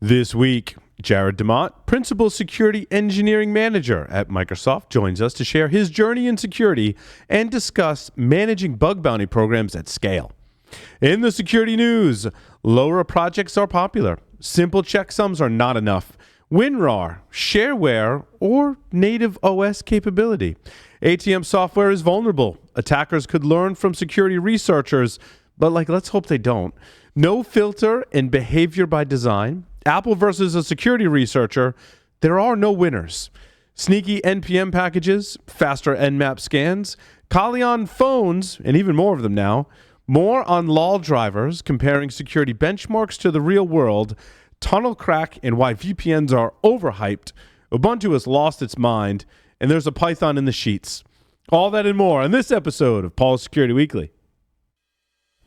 This week, Jared DeMott, Principal Security Engineering Manager at Microsoft, joins us to share his journey in security and discuss managing bug bounty programs at scale. In the security news, LoRa projects are popular. Simple checksums are not enough. WinRAR, shareware, or native OS capability. ATM software is vulnerable. Attackers could learn from security researchers, but let's hope they don't. No filter and behavior by design. Apple versus a security researcher. There are no winners. Sneaky NPM packages, faster Nmap scans, Kali on phones, and even more of them now. More on LOL drivers, comparing security benchmarks to the real world. Tunnel crack and why VPNs are overhyped. Ubuntu has lost its mind, and there's a Python in the sheets. All that and more on this episode of Paul's Security Weekly.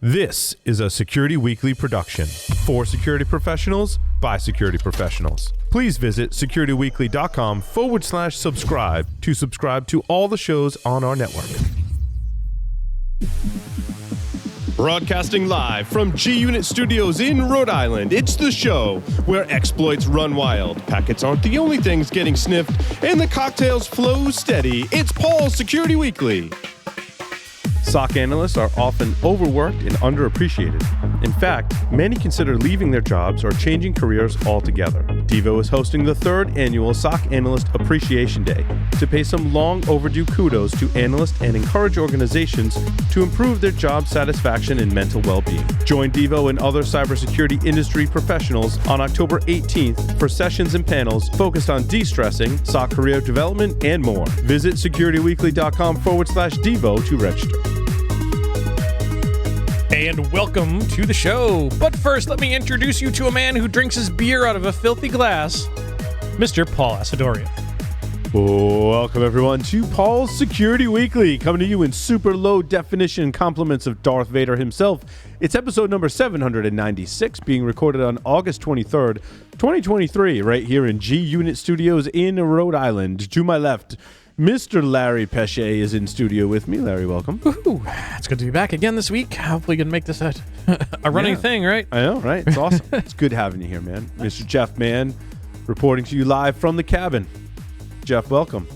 This is a Security Weekly production for security professionals by security professionals. Please visit securityweekly.com/subscribe to subscribe to all the shows on our network. Broadcasting live from G-Unit Studios in Rhode Island, it's the show where exploits run wild, packets aren't the only things getting sniffed, and the cocktails flow steady. It's Paul's Security Weekly. SOC analysts are often overworked and underappreciated. In fact, many consider leaving their jobs or changing careers altogether. Devo is hosting the third annual SOC Analyst Appreciation Day to pay some long overdue kudos to analysts and encourage organizations to improve their job satisfaction and mental well-being. Join Devo and other cybersecurity industry professionals on October 18th for sessions and panels focused on de-stressing, SOC career development, and more. Visit securityweekly.com/Devo to register. And welcome to the show. But first, let me introduce you to a man who drinks his beer out of a filthy glass, Mr. Paul Asadoria. Welcome, everyone, to Paul's Security Weekly, coming to you in super low definition compliments of Darth Vader himself. It's episode number 796, being recorded on August 23rd, 2023, right here in G-Unit Studios in Rhode Island. To my left, Mr. Larry Pesce is in studio with me. Larry, welcome. Woohoo. It's good to be back again this week. Hopefully, going to make this a running thing, right? I know, right? It's awesome. It's good having you here, man. Mr. Jeff Mann, reporting to you live from the cabin. Jeff, welcome.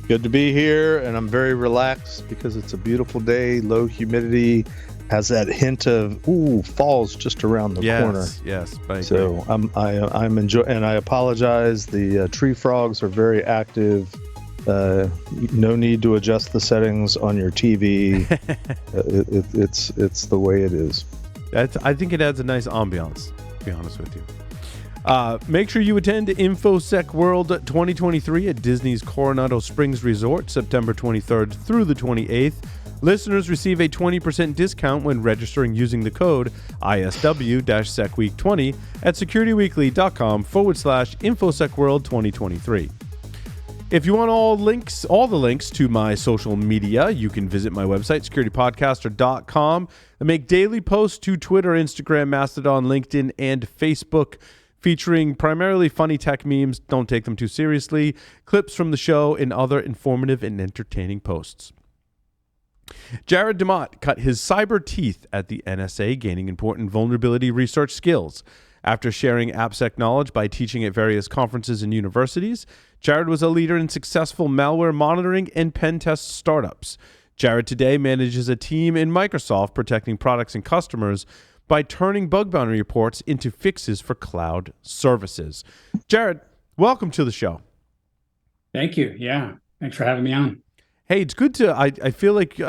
Good to be here, and I'm very relaxed because it's a beautiful day, low humidity, has that hint of fall's just around the corner. Yes, so I'm enjoying, and I apologize. The tree frogs are very active. No need to adjust the settings on your TV. It's the way it is. I think it adds a nice ambiance, to be honest with you. Make sure you attend InfoSec World 2023 at Disney's Coronado Springs Resort, September 23rd through the 28th. Listeners receive a 20% discount when registering using the code ISW-SecWeek20 at securityweekly.com/InfoSecWorld 2023. If you want all the links to my social media, you can visit my website, securitypodcaster.com. I make daily posts to Twitter, Instagram, Mastodon, LinkedIn, and Facebook, featuring primarily funny tech memes, don't take them too seriously, clips from the show, and other informative and entertaining posts. Jared DeMott cut his cyber teeth at the NSA, gaining important vulnerability research skills. After sharing AppSec knowledge by teaching at various conferences and universities, Jared was a leader in successful malware monitoring and pen test startups. Jared today manages a team in Microsoft protecting products and customers by turning bug bounty reports into fixes for cloud services. Jared, welcome to the show. Thank you. Yeah. Thanks for having me on. Hey, it's good to, I feel like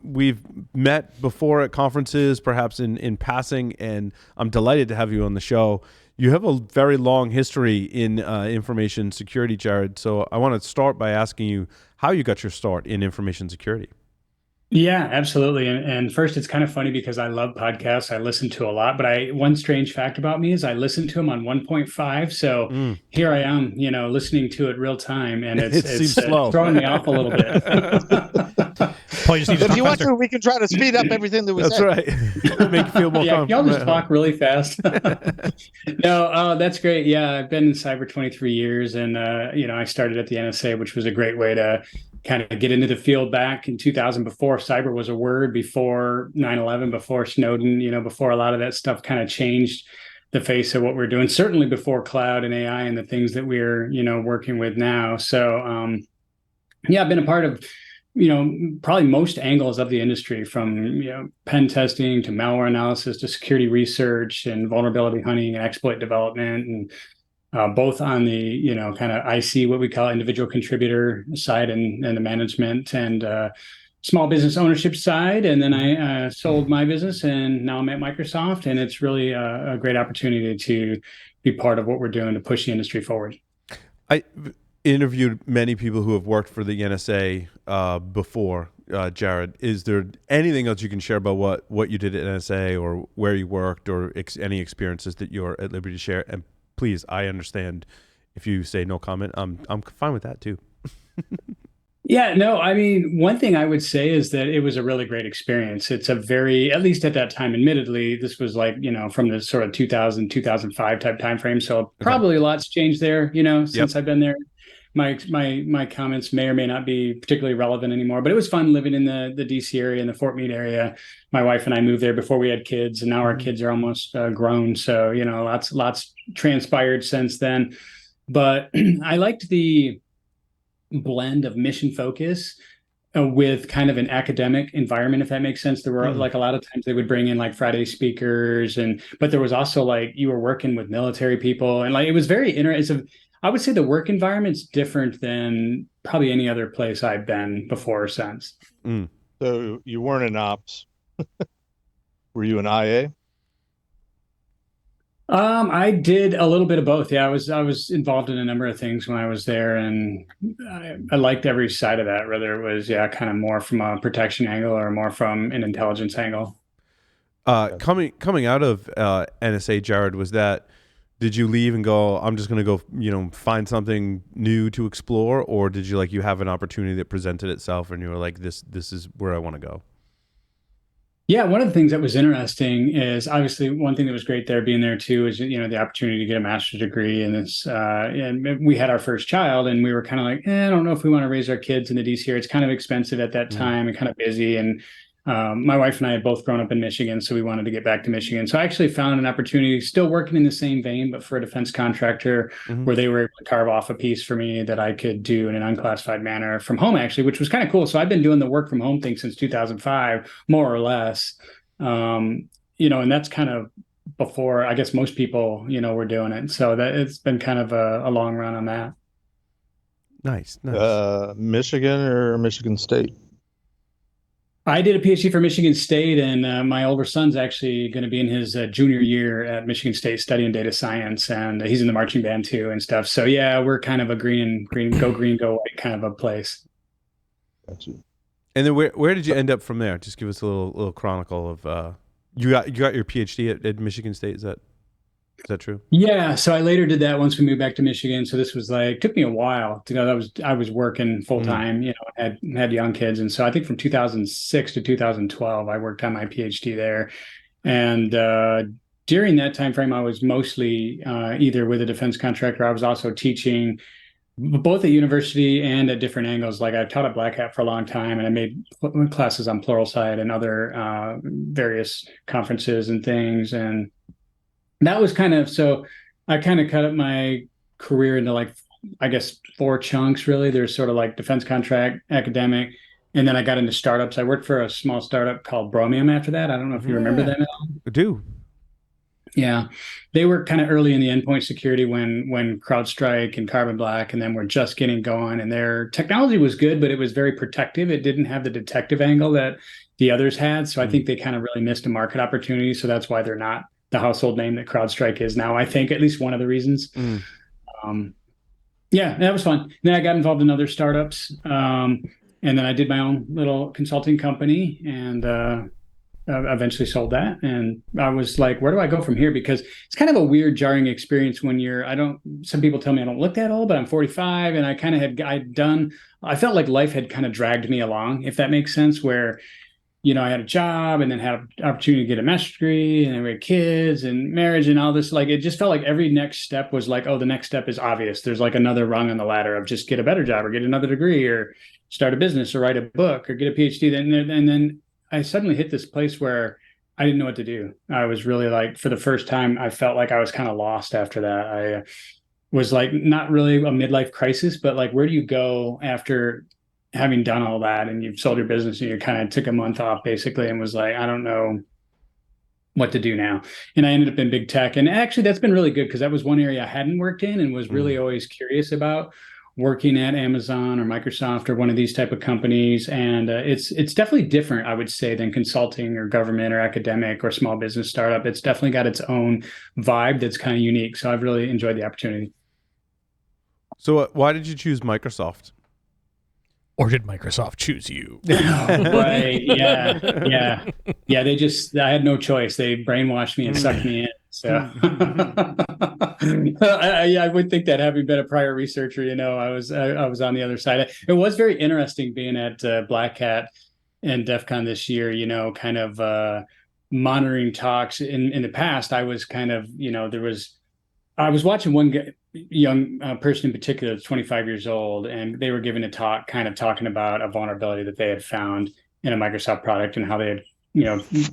we've met before at conferences, perhaps in passing, and I'm delighted to have you on the show. You have a very long history in information security, Jared, so I want to start by asking you how you got your start in information security. Yeah, absolutely. And first, it's kind of funny because I love podcasts. I listen to a lot, but one strange fact about me is I listen to them on 1.5. So here I am, listening to it real time, and it's throwing me off a little bit. Paul, you just need to if you want to, we can try to speed up everything that we say. That's right. Make you feel more comfortable. Y'all just talk really fast. No, that's great. Yeah, I've been in cyber 23 years, and I started at the NSA, which was a great way to kind of get into the field back in 2000, before cyber was a word, before 9/11, before Snowden, before a lot of that stuff kind of changed. the face of what we're doing, certainly before cloud and AI and the things that we're, working with now. So, I've been a part of, probably most angles of the industry, from, pen testing to malware analysis to security research and vulnerability hunting and exploit development, and both on the, kind of IC, what we call individual contributor side, and the management and small business ownership side. And then I sold my business, and now I'm at Microsoft, and it's really a great opportunity to be part of what we're doing to push the industry forward. I interviewed many people who have worked for the NSA before, Jared. Is there anything else you can share about what you did at NSA, or where you worked, or any experiences that you're at liberty to share? And please, I understand if you say no comment. I'm fine with that too. Yeah, no, I mean, one thing I would say is that it was a really great experience. It's a very, at least at that time, admittedly, this was like, from the sort of 2000, 2005 type timeframe. So probably a lot's changed there, since I've been there. My comments may or may not be particularly relevant anymore, but it was fun living in the DC area and the Fort Meade area. My wife and I moved there before we had kids, and now our kids are almost grown. So, lots transpired since then. But I liked the blend of mission focus with kind of an academic environment, if that makes sense. There were like a lot of times they would bring in like Friday speakers, but there was also like you were working with military people, and like it was very interesting. I would say the work environment's different than probably any other place I've been before or since. So you weren't in ops. Were you an IA? I did a little bit of both. Yeah, I was involved in a number of things when I was there, and I liked every side of that, whether it was kind of more from a protection angle or more from an intelligence angle. Coming out of NSA, Jared, did you leave and go, I'm just going to go, find something new to explore, or did you have an opportunity that presented itself and you were like, this is where I want to go? Yeah, one of the things that was interesting is obviously one thing that was great there being there too is the opportunity to get a master's degree in this. And we had our first child, and we were kind of like, I don't know if we want to raise our kids in the DC area. It's kind of expensive at that time and kind of busy. And my wife and I had both grown up in Michigan, so we wanted to get back to Michigan. So I actually found an opportunity, still working in the same vein, but for a defense contractor, where they were able to carve off a piece for me that I could do in an unclassified manner from home, actually, which was kind of cool. So I've been doing the work from home thing since 2005, more or less. And that's kind of before, I guess, most people, were doing it. So that it's been kind of a long run on that. Nice. Michigan or Michigan State? I did a PhD for Michigan State, and my older son's actually going to be in his junior year at Michigan State studying data science, and he's in the marching band too and stuff. So yeah, we're kind of a green, go white kind of a place. Gotcha. And then where did you end up from there? Just give us a little chronicle of you got your PhD at Michigan State. Is that true? Yeah. So I later did that once we moved back to Michigan. So this was took me a while to go. I was working full time, had young kids. And so I think from 2006 to 2012, I worked on my PhD there. And during that time frame, I was mostly either with a defense contractor. I was also teaching both at university and at different angles. Like I taught at Black Hat for a long time, and I made classes on Pluralsight and other various conferences and things. And that was so I kind of cut up my career into I guess 4 chunks, really. There's sort of like defense contract, academic, and then I got into startups. I worked for a small startup called Bromium after that. I don't know if you remember them at all. I do. Yeah. They were kind of early in the endpoint security when CrowdStrike and Carbon Black and them were just getting going, and their technology was good, but it was very protective. It didn't have the detective angle that the others had. So I think they kind of really missed a market opportunity. So that's why they're not the household name that CrowdStrike is now, I think, at least one of the reasons. Yeah, that was fun. Then I got involved in other startups. And then I did my own little consulting company, and eventually sold that. And I was like, where do I go from here? Because it's kind of a weird, jarring experience when some people tell me I don't look that old, but I'm 45. And I kind of I felt like life had kind of dragged me along, if that makes sense, where I had a job and then had an opportunity to get a master's degree, and then we had kids and marriage and all this. Like, it just felt like every next step was like, oh, the next step is obvious. There's like another rung on the ladder of just get a better job or get another degree or start a business or write a book or get a PhD. And then I suddenly hit this place where I didn't know what to do. I was really like, for the first time, I felt like I was kind of lost after that. I was like, not really a midlife crisis, but like, where do you go after having done all that and you've sold your business and you kind of took a month off basically and was like, I don't know what to do now. And I ended up in big tech. And actually that's been really good because that was one area I hadn't worked in and was really always curious about, working at Amazon or Microsoft or one of these type of companies. And it's definitely different, I would say, than consulting or government or academic or small business startup. It's definitely got its own vibe that's kind of unique. So I've really enjoyed the opportunity. So why did you choose Microsoft? Or did Microsoft choose you? Right. Yeah. I had no choice. They brainwashed me and sucked me in. So I would think that, having been a prior researcher, I was on the other side. It was very interesting being at Black Hat and DEF CON this year, kind of monitoring talks. In the past, I was kind of, I was watching one young person in particular that's 25 years old, and they were giving a talk kind of talking about a vulnerability that they had found in a Microsoft product and how they had,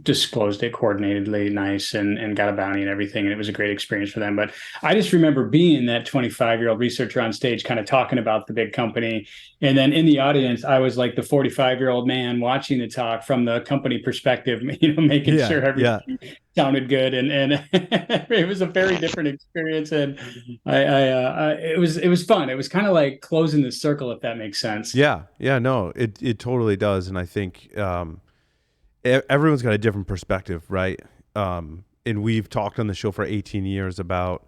disclosed it coordinatedly, nice, and got a bounty and everything. And it was a great experience for them. But I just remember being that 25-year-old researcher on stage, kind of talking about the big company. And then in the audience, I was like the 45-year-old man watching the talk from the company perspective, making sure everything sounded good. And it was a very different experience. And it was fun. It was kind of like closing the circle, if that makes sense. Yeah. No, it totally does. And I think, everyone's got a different perspective, right? And we've talked on the show for 18 years about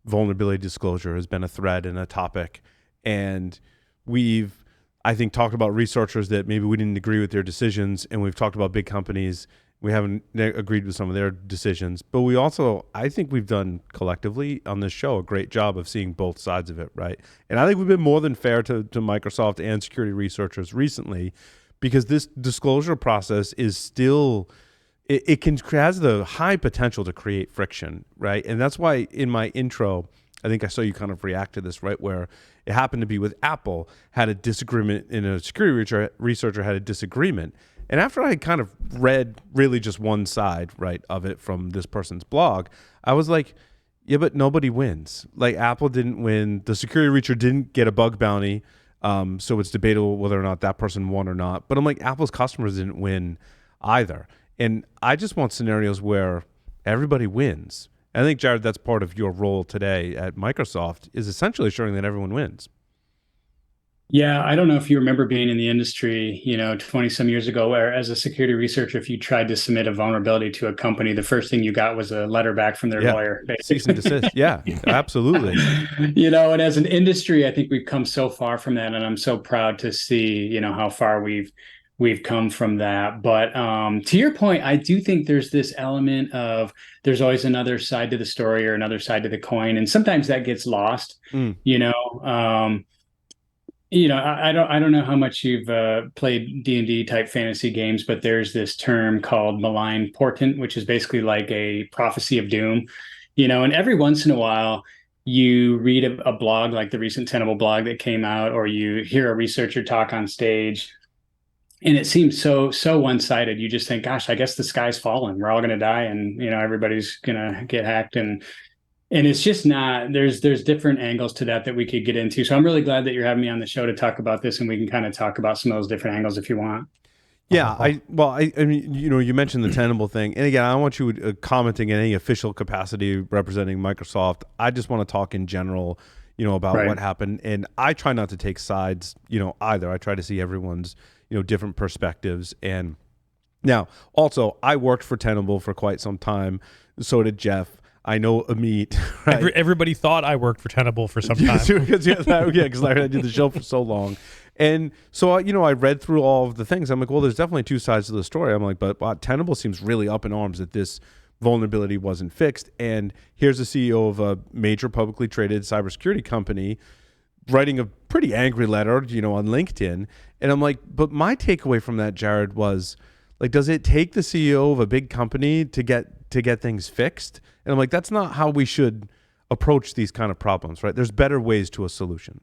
vulnerability disclosure has been a thread and a topic. And we've, I think, talked about researchers that maybe we didn't agree with their decisions. And we've talked about big companies. We haven't agreed with some of their decisions. But we also, I think we've done collectively on this show a great job of seeing both sides of it, right? And I think we've been more than fair to Microsoft and security researchers recently, because this disclosure process is still, it has the high potential to create friction, right? And that's why in my intro, I think I saw you kind of react to this, right? Where it happened to be with Apple, had a disagreement, and a security researcher had a disagreement. And after I kind of read really just one side, right, of it from this person's blog, I was like, yeah, but nobody wins. Like, Apple didn't win. The security researcher didn't get a bug bounty. So it's debatable whether or not that person won or not. But I'm like, Apple's customers didn't win either. And I just want scenarios where everybody wins. And I think, Jared, that's part of your role today at Microsoft, is essentially assuring that everyone wins. Yeah, I don't know if you remember being in the industry, 20 some years ago, where as a security researcher, if you tried to submit a vulnerability to a company, the first thing you got was a letter back from their lawyer. Cease and desist. Yeah, absolutely. And as an industry, I think we've come so far from that, and I'm so proud to see, how far we've come from that. But to your point, I do think there's this element of, there's always another side to the story or another side to the coin, and sometimes that gets lost. I don't know how much you've played D&D type fantasy games, but there's this term called malign portent, which is basically like a prophecy of doom, and every once in a while you read a blog like the recent Tenable blog that came out, or you hear a researcher talk on stage, and it seems so one-sided. You just think, gosh, I guess the sky's falling. We're all going to die, and everybody's going to get hacked, and it's just not, there's different angles to that we could get into. So I'm really glad that you're having me on the show to talk about this, and we can kind of talk about some of those different angles if you want. Yeah, I mean, you mentioned the Tenable thing. And again, I don't want you commenting in any official capacity representing Microsoft. I just want to talk in general, about what happened. And I try not to take sides, either. I try to see everyone's, different perspectives. And now, also, I worked for Tenable for quite some time. So did Jeff. I know Amit. Right? Everybody thought I worked for Tenable for some time. Because I did the show for so long. And so, I read through all of the things. I'm like, well, there's definitely two sides to the story. I'm like, but Tenable seems really up in arms that this vulnerability wasn't fixed. And here's the CEO of a major publicly traded cybersecurity company writing a pretty angry letter, on LinkedIn. And I'm like, but my takeaway from that, Jared, was like, does it take the CEO of a big company to get things fixed? And I'm like, that's not how we should approach these kind of problems, right? There's better ways to a solution.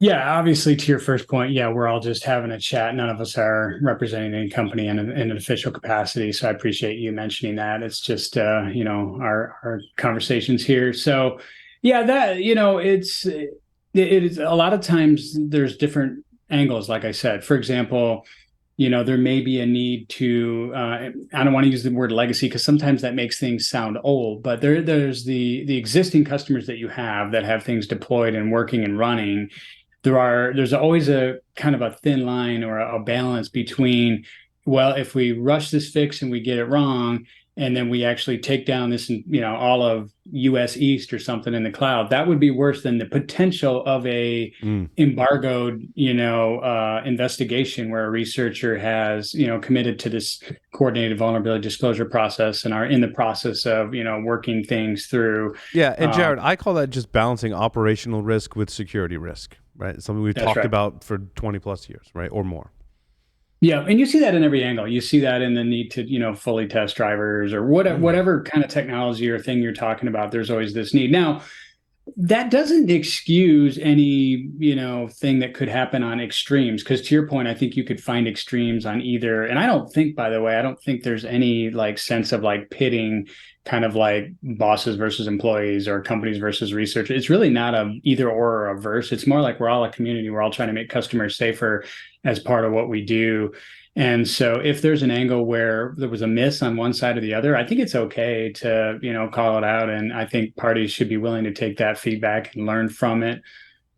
Yeah, obviously, to your first point, yeah, we're all just having a chat. None of us are representing any company in an official capacity. So I appreciate you mentioning that. It's just, our conversations here. So, yeah, that it is a lot of times there's different angles. Like I said, for example, there may be a need to. I don't want to use the word legacy because sometimes that makes things sound old. But there's the existing customers that you have that have things deployed and working and running. There's always a kind of a thin line or a balance between, well, if we rush this fix and we get it wrong, and then we actually take down this, all of US East or something in the cloud, that would be worse than the potential of a embargoed, investigation where a researcher has, committed to this coordinated vulnerability disclosure process and are in the process of, working things through. Yeah, and Jared, I call that just balancing operational risk with security risk, right? It's something we've talked about for 20 plus years, right, or more. Yeah, and you see that in every angle. You see that in the need to, fully test drivers or whatever kind of technology or thing you're talking about. There's always this need. Now, that doesn't excuse any, thing that could happen on extremes. Because to your point, I think you could find extremes on either. And I don't think, by the way, there's any like sense of like pitting kind of like bosses versus employees or companies versus researchers. It's really not a either or a verse. It's more like we're all a community. We're all trying to make customers safer as part of what we do. And so if there's an angle where there was a miss on one side or the other, I think it's okay to, call it out. And I think parties should be willing to take that feedback and learn from it.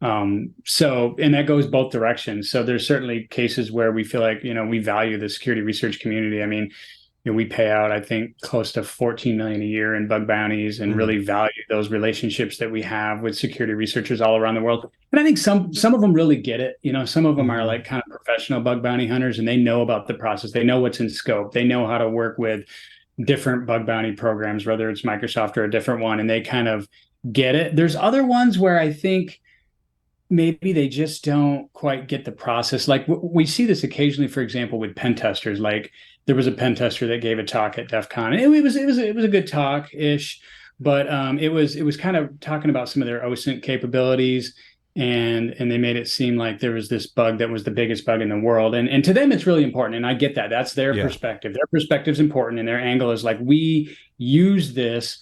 And that goes both directions. So there's certainly cases where we feel like, we value the security research community. I mean, we pay out, I think, close to $14 million a year in bug bounties and really value those relationships that we have with security researchers all around the world. And I think some of them really get it. Some of them are like kind of professional bug bounty hunters, and they know about the process. They know what's in scope. They know how to work with different bug bounty programs, whether it's Microsoft or a different one, and they kind of get it. There's other ones where I think maybe they just don't quite get the process. Like we see this occasionally, for example, with pen testers. Like there was a pen tester that gave a talk at DEF CON. It was a good talk ish, but it was kind of talking about some of their OSINT capabilities, and they made it seem like there was this bug that was the biggest bug in the world. And to them, it's really important. And I get that. That's their perspective. Their perspective is important, and their angle is like, we use this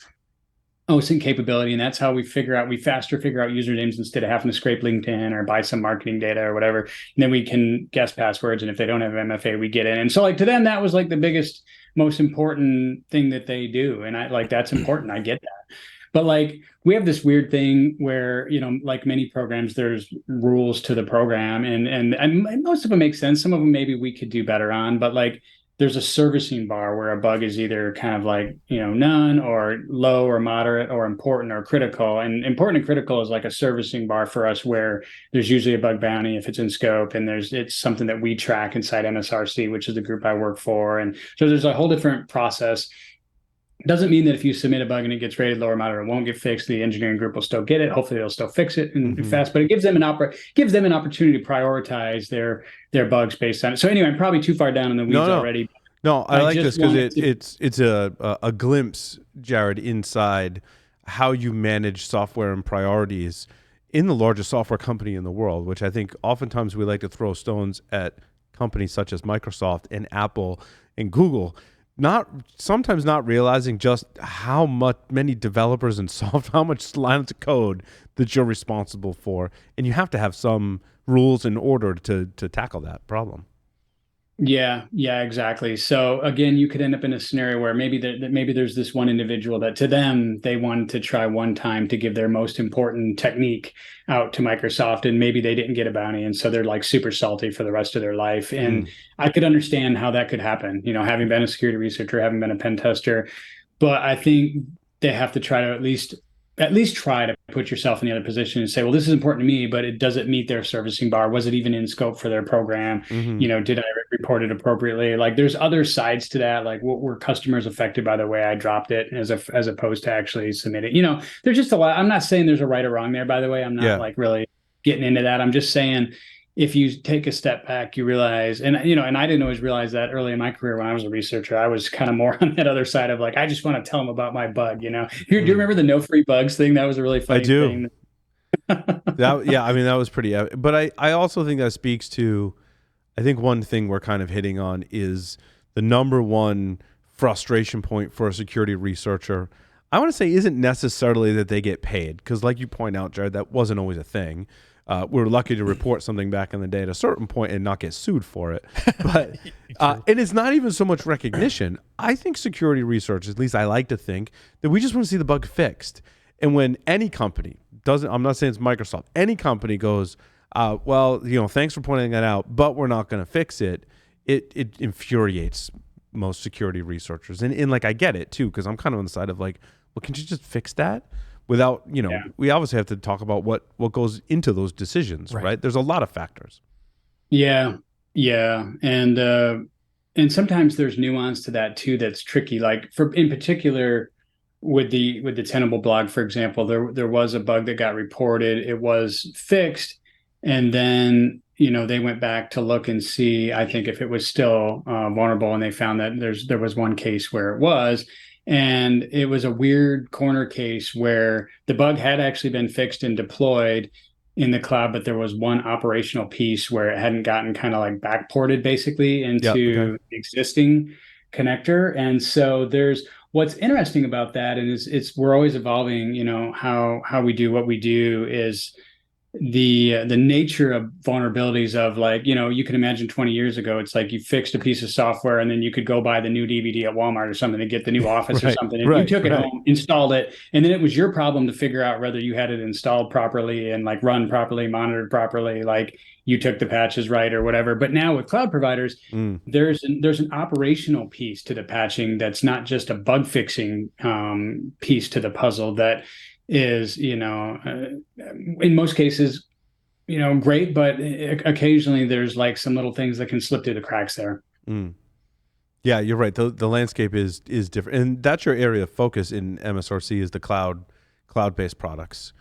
OSINT capability, and that's how we faster figure out usernames instead of having to scrape LinkedIn or buy some marketing data or whatever. And then we can guess passwords, and if they don't have MFA, we get in. And so like to them, that was like the biggest, most important thing that they do. And I like, that's important. I get that. But like we have this weird thing where, like many programs, there's rules to the program, and most of them make sense. Some of them maybe we could do better on, but like there's a servicing bar where a bug is either kind of like, none or low or moderate or important or critical. And important and critical is like a servicing bar for us, where there's usually a bug bounty if it's in scope, and it's something that we track inside MSRC, which is the group I work for. And so there's a whole different process. Doesn't mean that if you submit a bug and it gets rated low or moderate, it won't get fixed. The engineering group will still get it. Hopefully they'll still fix it and fast, but it gives them an opportunity to prioritize their bugs based on it. So anyway, I'm probably too far down in the weeds already. No, I like this because it's a glimpse, Jared, inside how you manage software and priorities in the largest software company in the world, which I think oftentimes we like to throw stones at companies such as Microsoft and Apple and Google, sometimes not realizing just how many developers and how much lines of code that you're responsible for, and you have to have some rules in order to tackle that problem. Yeah, exactly. So again, you could end up in a scenario where maybe there's this one individual that to them, they wanted to try one time to give their most important technique out to Microsoft, and maybe they didn't get a bounty. And so they're like super salty for the rest of their life. And I could understand how that could happen, having been a security researcher, having been a pen tester. But I think they have to try to at least try to put yourself in the other position and say, well, this is important to me, but does it meet their servicing bar? Was it even in scope for their program? Did I report it appropriately? Like there's other sides to that. Like what were customers affected by the way I dropped it as opposed to actually submit it? There's just a lot. I'm not saying there's a right or wrong there, by the way. I'm not like really getting into that. I'm just saying, if you take a step back, you realize, and I didn't always realize that early in my career when I was a researcher, I was kind of more on that other side of like, I just want to tell them about my bug. Do you remember the no free bugs thing? That was a really funny thing. That was pretty, but I also think that speaks to, I think one thing we're kind of hitting on is the number one frustration point for a security researcher. I want to say isn't necessarily that they get paid, because like you point out, Jared, that wasn't always a thing. We were lucky to report something back in the day at a certain point and not get sued for it. But and it's not even so much recognition. I think security research, at least I like to think, that we just want to see the bug fixed. And when any company doesn't, I'm not saying it's Microsoft, any company goes, thanks for pointing that out, but we're not going to fix it. It infuriates most security researchers. And like, I get it too, because I'm kind of on the side of like, well, can't you just fix that? Without, we obviously have to talk about what goes into those decisions, right? There's a lot of factors. Yeah. And sometimes there's nuance to that too that's tricky. Like in particular with the Tenable blog, for example, there was a bug that got reported. It was fixed, and then they went back to look and see, I think, if it was still vulnerable, and they found that there was one case where it was. And it was a weird corner case where the bug had actually been fixed and deployed in the cloud, but there was one operational piece where it hadn't gotten kind of like backported basically into the existing connector. And so what's interesting about that, and we're always evolving, how we do what we do is the nature of vulnerabilities of, like, you can imagine 20 years ago, it's like you fixed a piece of software and then you could go buy the new DVD at Walmart or something to get the new Office or something. And you took it home, installed it, and then it was your problem to figure out whether you had it installed properly and like run properly, monitored properly, like you took the patches right or whatever. But now with cloud providers, there's an operational piece to the patching that's not just a bug fixing piece to the puzzle that is, in most cases, great, but occasionally there's like some little things that can slip through the cracks there. Yeah, you're right. The landscape is different, and that's your area of focus in MSRC is the cloud-based products.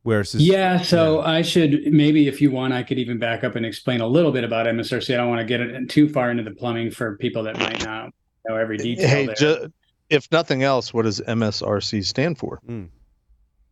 I should, maybe if you want, I could even back up and explain a little bit about MSRC. I don't want to get too far into the plumbing for people that might not know every detail there. If nothing else, what does MSRC stand for?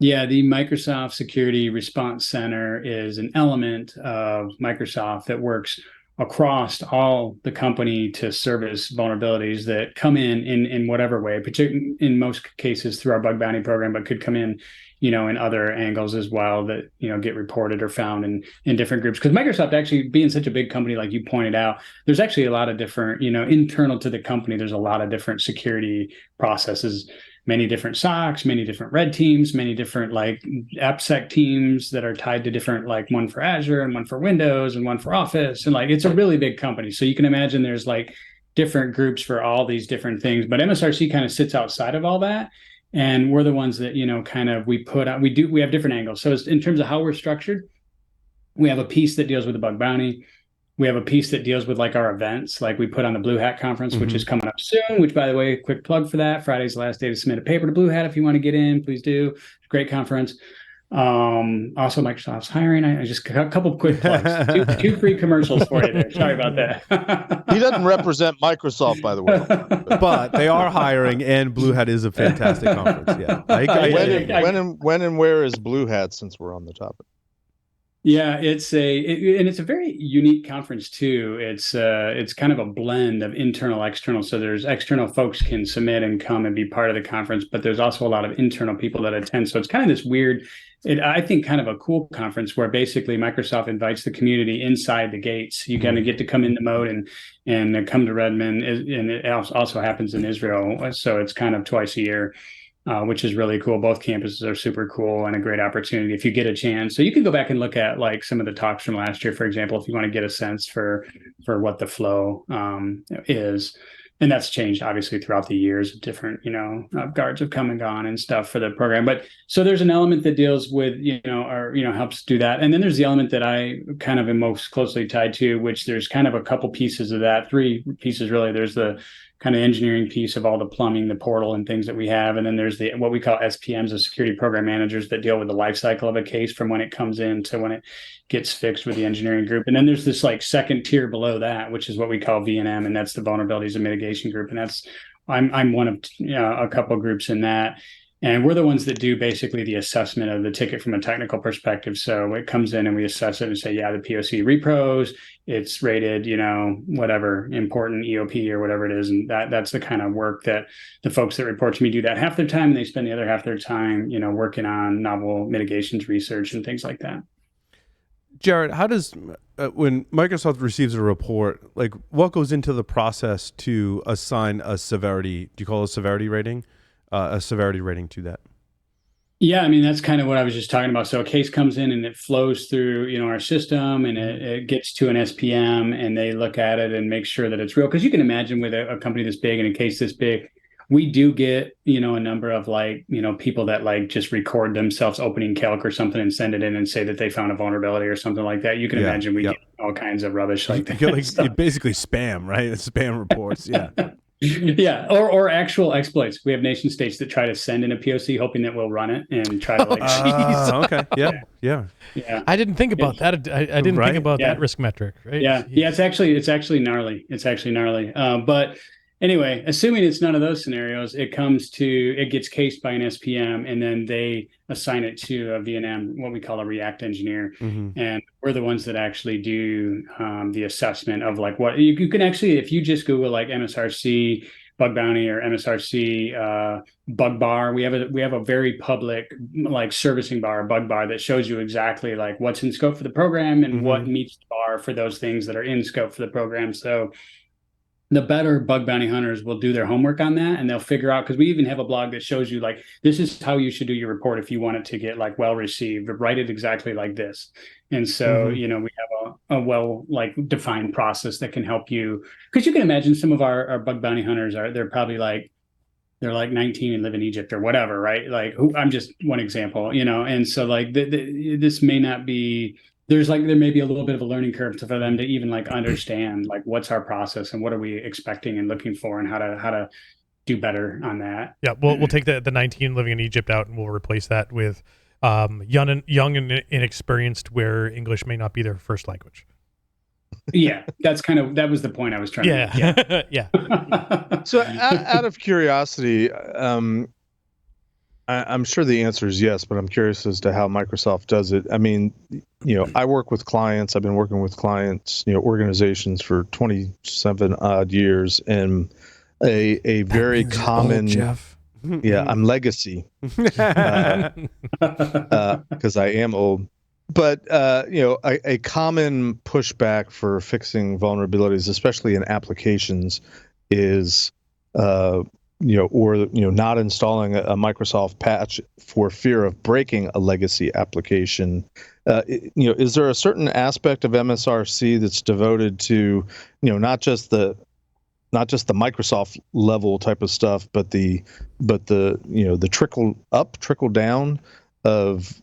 Yeah, the Microsoft Security Response Center is an element of Microsoft that works across all the company to service vulnerabilities that come in whatever way, particularly in most cases through our bug bounty program, but could come in, in other angles as well that, get reported or found in different groups. Because Microsoft, actually being such a big company, like you pointed out, there's actually a lot of different, internal to the company, there's a lot of different security processes, many different SOCs, many different red teams, many different like AppSec teams that are tied to different, like one for Azure and one for Windows and one for Office. And like, it's a really big company. So you can imagine there's like different groups for all these different things, but MSRC kind of sits outside of all that. And we're the ones that, we have different angles. So in terms of how we're structured, we have a piece that deals with the bug bounty. We have a piece that deals with like our events, like we put on the Blue Hat Conference, which is coming up soon, which, by the way, quick plug for that. Friday's the last day to submit a paper to Blue Hat. If you want to get in, please do. It's a great conference. Also, Microsoft's hiring. I just a couple of quick plugs. two free commercials for you there. Sorry about that. He doesn't represent Microsoft, by the way. But they are hiring, and Blue Hat is a fantastic conference. Yeah. When and where is Blue Hat, since we're on the topic? Yeah, it's a very unique conference too. It's kind of a blend of internal, external. So there's external folks can submit and come and be part of the conference, but there's also a lot of internal people that attend. So it's kind of this weird, I think, kind of a cool conference where basically Microsoft invites the community inside the gates. You kind of get to come into mode and come to Redmond, and it also happens in Israel. So it's kind of twice a year. Which is really cool. Both campuses are super cool and a great opportunity if you get a chance. So you can go back and look at like some of the talks from last year, for example, if you want to get a sense for what the flow is. And that's changed obviously throughout the years. Different, guards have come and gone and stuff for the program. But so there's an element that deals with, helps do that. And then there's the element that I kind of am most closely tied to, which there's kind of a couple pieces of that, three pieces really. There's the kind of engineering piece of all the plumbing, the portal and things that we have. And then there's what we call SPMs, the security program managers, that deal with the life cycle of a case from when it comes in to when it gets fixed with the engineering group. And then there's this like second tier below that, which is what we call V&M, and that's the vulnerabilities and mitigation group. And I'm one of a couple of groups in that. And we're the ones that do basically the assessment of the ticket from a technical perspective. So it comes in and we assess it and say, yeah, the POC repros, it's rated, whatever, important EOP or whatever it is. And that's the kind of work that the folks that report to me do that half their time, and they spend the other half their time, working on novel mitigations research and things like that. Jared, how does, when Microsoft receives a report, like what goes into the process to assign a severity? Do you call it a severity rating? A severity rating to that? Yeah, I mean, that's kind of what I was just talking about. So a case comes in and it flows through, our system, and it gets to an SPM, and they look at it and make sure that it's real. Because you can imagine with a company this big and a case this big, we do get, a number of people that just record themselves opening calc or something and send it in and say that they found a vulnerability or something like that. You can imagine we get all kinds of rubbish like that. It's basically spam, right? It's spam reports. Yeah. Yeah, or actual exploits. We have nation states that try to send in a POC hoping that we'll run it and try to okay. Yeah. I didn't think about that. I didn't think about that risk metric. Right? Yeah. It's actually gnarly. But anyway, assuming it's none of those scenarios, it gets cased by an SPM, and then they assign it to a VNM, what we call a React engineer. Mm-hmm. And we're the ones that actually do the assessment of what you can actually, if you just Google MSRC bug bounty or MSRC bug bar, we have a very public servicing bar, bug bar, that shows you exactly what's in scope for the program and what meets the bar for those things that are in scope for the program. So the better bug bounty hunters will do their homework on that, and they'll figure out, because we even have a blog that shows you this is how you should do your report if you want it to get well received. Write it exactly like this. And so we have a well defined process that can help you, because you can imagine some of our bug bounty hunters they're probably they're 19 and live in Egypt or whatever, right? I'm just one example, and so this may not be. There may be a little bit of a learning curve for them to even understand what's our process and what are we expecting and looking for, and how to do better on that. Yeah, we'll take the 19 living in Egypt out, and we'll replace that with young and inexperienced, where English may not be their first language. Yeah, that was the point I was trying to make. Yeah. So out of curiosity, I'm sure the answer is yes, but I'm curious as to how Microsoft does it. I mean, I work with clients. I've been working with clients, organizations for 27 odd years, and a very common. Old, Jeff. Yeah, I'm legacy because I am old. But a common pushback for fixing vulnerabilities, especially in applications, is not installing a Microsoft patch for fear of breaking a legacy application. Is there a certain aspect of MSRC that's devoted to, not just the Microsoft level type of stuff, but the trickle up, trickle down of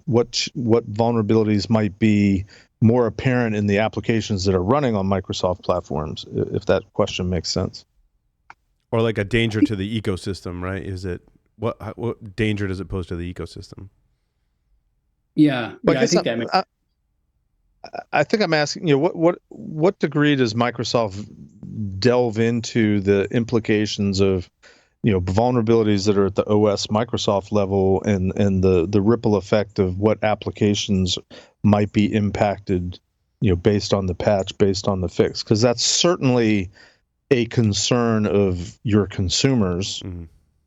what vulnerabilities might be more apparent in the applications that are running on Microsoft platforms, if that question makes sense? Or a danger to the ecosystem, right? Is it what danger does it pose to the ecosystem? Yeah, I think I'm asking, what degree does Microsoft delve into the implications of vulnerabilities that are at the OS Microsoft level, and the ripple effect of what applications might be impacted, based on the patch, based on the fix? Because that's certainly a concern of your consumers,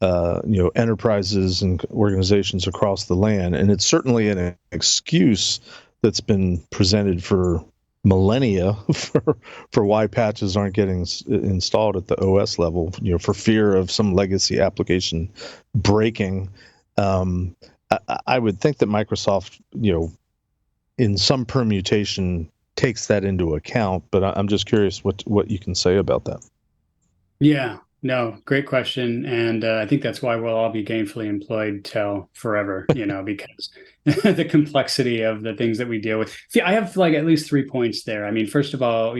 enterprises and organizations across the land. And it's certainly an excuse that's been presented for millennia for why patches aren't getting installed at the OS level, for fear of some legacy application breaking. I would think that Microsoft, in some permutation, takes that into account, but I'm just curious what you can say about that. Yeah, no, great question. And I think that's why we'll all be gainfully employed till forever, because the complexity of the things that we deal with. See, I have at least 3 points there. I mean, first of all,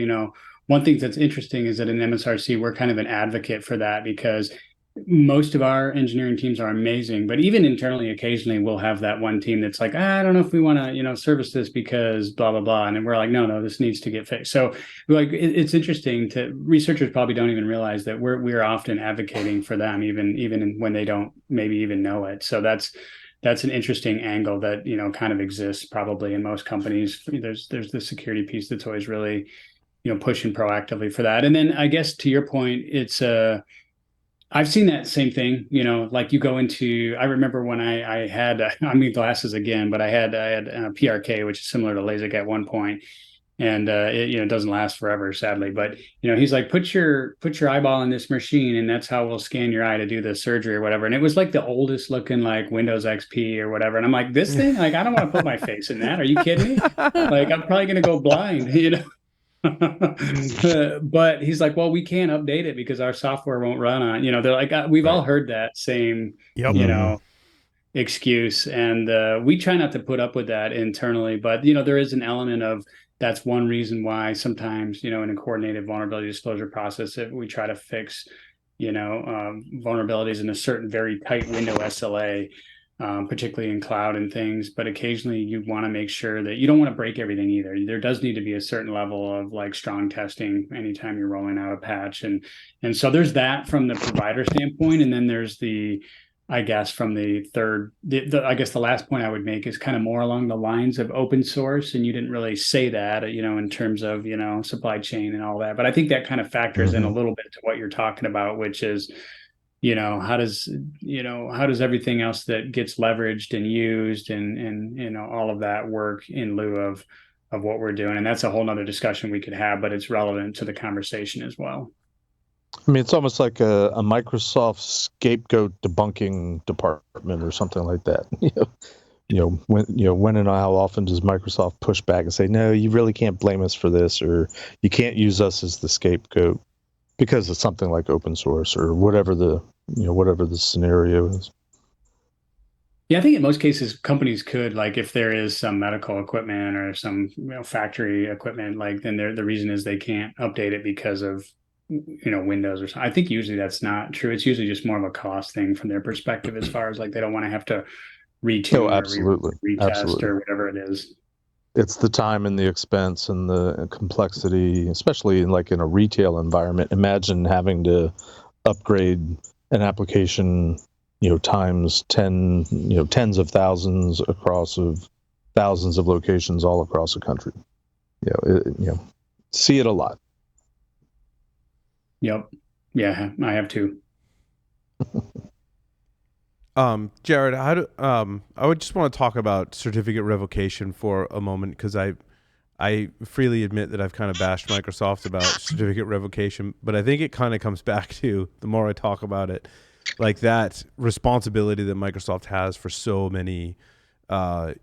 one thing that's interesting is that in MSRC, we're kind of an advocate for that, because most of our engineering teams are amazing, but even internally, occasionally we'll have that one team that's like, I don't know if we want to, service this because blah, blah, blah. And then we're like, no, this needs to get fixed. So it's interesting researchers probably don't even realize that we're often advocating for them, even when they don't maybe even know it. So that's an interesting angle that, kind of exists probably in most companies. There's the security piece that's always really, pushing proactively for that. And then I guess to your point, it's I've seen that same thing, like you go into, I remember when I had, I mean, glasses again, but I had PRK, which is similar to LASIK at one point, and it doesn't last forever, sadly. But he's like, put your eyeball in this machine, and that's how we'll scan your eye to do the surgery or whatever. And it was like the oldest looking like Windows XP or whatever. And I'm like, this thing, like, I don't want to put my face in that. Are you kidding me? Like, I'm probably gonna go blind, But he's like, well, we can't update it because our software won't run on, they're like, we've all heard that same, excuse. And we try not to put up with that internally, but, there is an element of that's one reason why sometimes, in a coordinated vulnerability disclosure process, if we try to fix, vulnerabilities in a certain very tight window SLA, particularly in cloud and things, but occasionally you want to make sure that you don't want to break everything either. There does need to be a certain level of like strong testing anytime you're rolling out a patch. And so there's that from the provider standpoint. And then there's I guess from the third, I guess the last point I would make is kind of more along the lines of open source. And you didn't really say that, in terms of, supply chain and all that. But I think that kind of factors in a little bit to what you're talking about, which is, how does everything else that gets leveraged and used and all of that work in lieu of what we're doing? And that's a whole nother discussion we could have, but it's relevant to the conversation as well. I mean, it's almost like a Microsoft scapegoat debunking department or something like that. When and how often does Microsoft push back and say, no, you really can't blame us for this, or you can't use us as the scapegoat because of something like open source or whatever the scenario is. Yeah, I think in most cases companies could, like, if there is some medical equipment or some factory equipment, like, then the reason is they can't update it because of Windows or something. I think usually that's not true. It's usually just more of a cost thing from their perspective, as far as like they don't want to have to retune or retest or whatever it is. It's the time and the expense and the complexity, especially in a retail environment. Imagine having to upgrade an application, times 10, tens of thousands across of thousands of locations all across the country. See it a lot. Yep. Yeah, I have too. Jared, I would just want to talk about certificate revocation for a moment, because I freely admit that I've kind of bashed Microsoft about certificate revocation, but I think it kind of comes back to, the more I talk about it, like that responsibility that Microsoft has for so many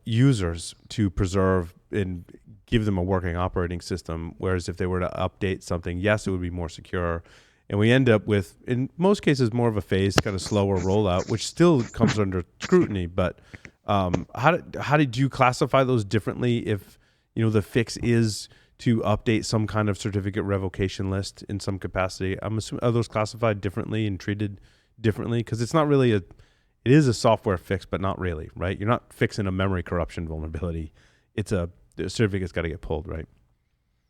users to preserve and give them a working operating system. Whereas if they were to update something, yes, it would be more secure. And we end up with, in most cases, more of a phased, kind of slower rollout, which still comes under scrutiny. But how did you classify those differently? If the fix is to update some kind of certificate revocation list in some capacity, I'm assuming, are those classified differently and treated differently? Because it's not really it is a software fix, but not really, right? You're not fixing a memory corruption vulnerability. The certificate's got to get pulled, right?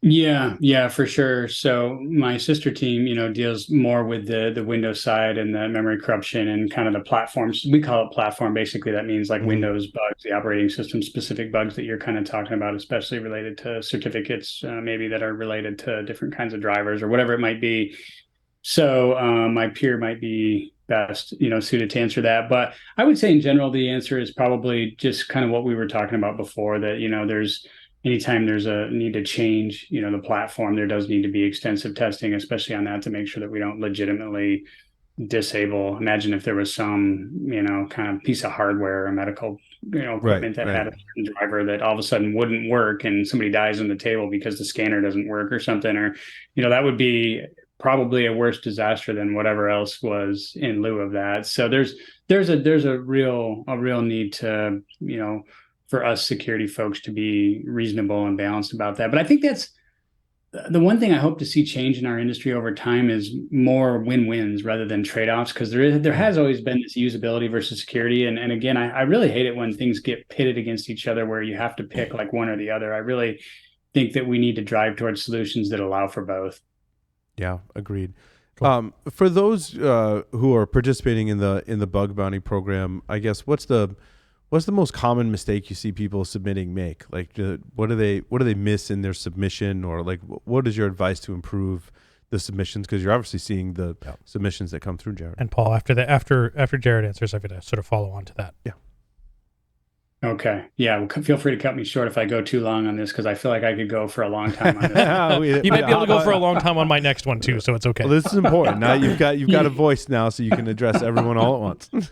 Yeah, for sure. So my sister team, deals more with the Windows side and the memory corruption and kind of the platforms. We call it platform. Basically, that means like Windows bugs, the operating system specific bugs that you're kind of talking about, especially related to certificates, maybe that are related to different kinds of drivers or whatever it might be. So my peer might be best, suited to answer that. But I would say in general, the answer is probably just kind of what we were talking about before, that, anytime there's a need to change, the platform, there does need to be extensive testing, especially on that, to make sure that we don't legitimately disable. Imagine if there was some, kind of piece of hardware or medical, equipment that had a certain driver that all of a sudden wouldn't work and somebody dies on the table because the scanner doesn't work or something, or, that would be probably a worse disaster than whatever else was in lieu of that. So there's a real need to, for us security folks to be reasonable and balanced about that. But I think that's the one thing I hope to see change in our industry over time is more win-wins rather than trade-offs, because there has always been this usability versus security. And again, I really hate it when things get pitted against each other where you have to pick like one or the other. I really think that we need to drive towards solutions that allow for both. Yeah, agreed. Cool. For those who are participating in the bug bounty program, I guess what's the most common mistake you see people submitting make? Like, what do they miss in their submission, or like, what is your advice to improve the submissions? Because you're obviously seeing the submissions that come through, Jared. And Paul, after Jared answers, I'm going to sort of follow on to that. Yeah. Okay. Yeah. Well, feel free to cut me short if I go too long on this, because I feel like I could go for a long time on this. You might be able to go for a long time on my next one too, so it's okay. Well, this is important. Now you've got a voice now, so you can address everyone all at once.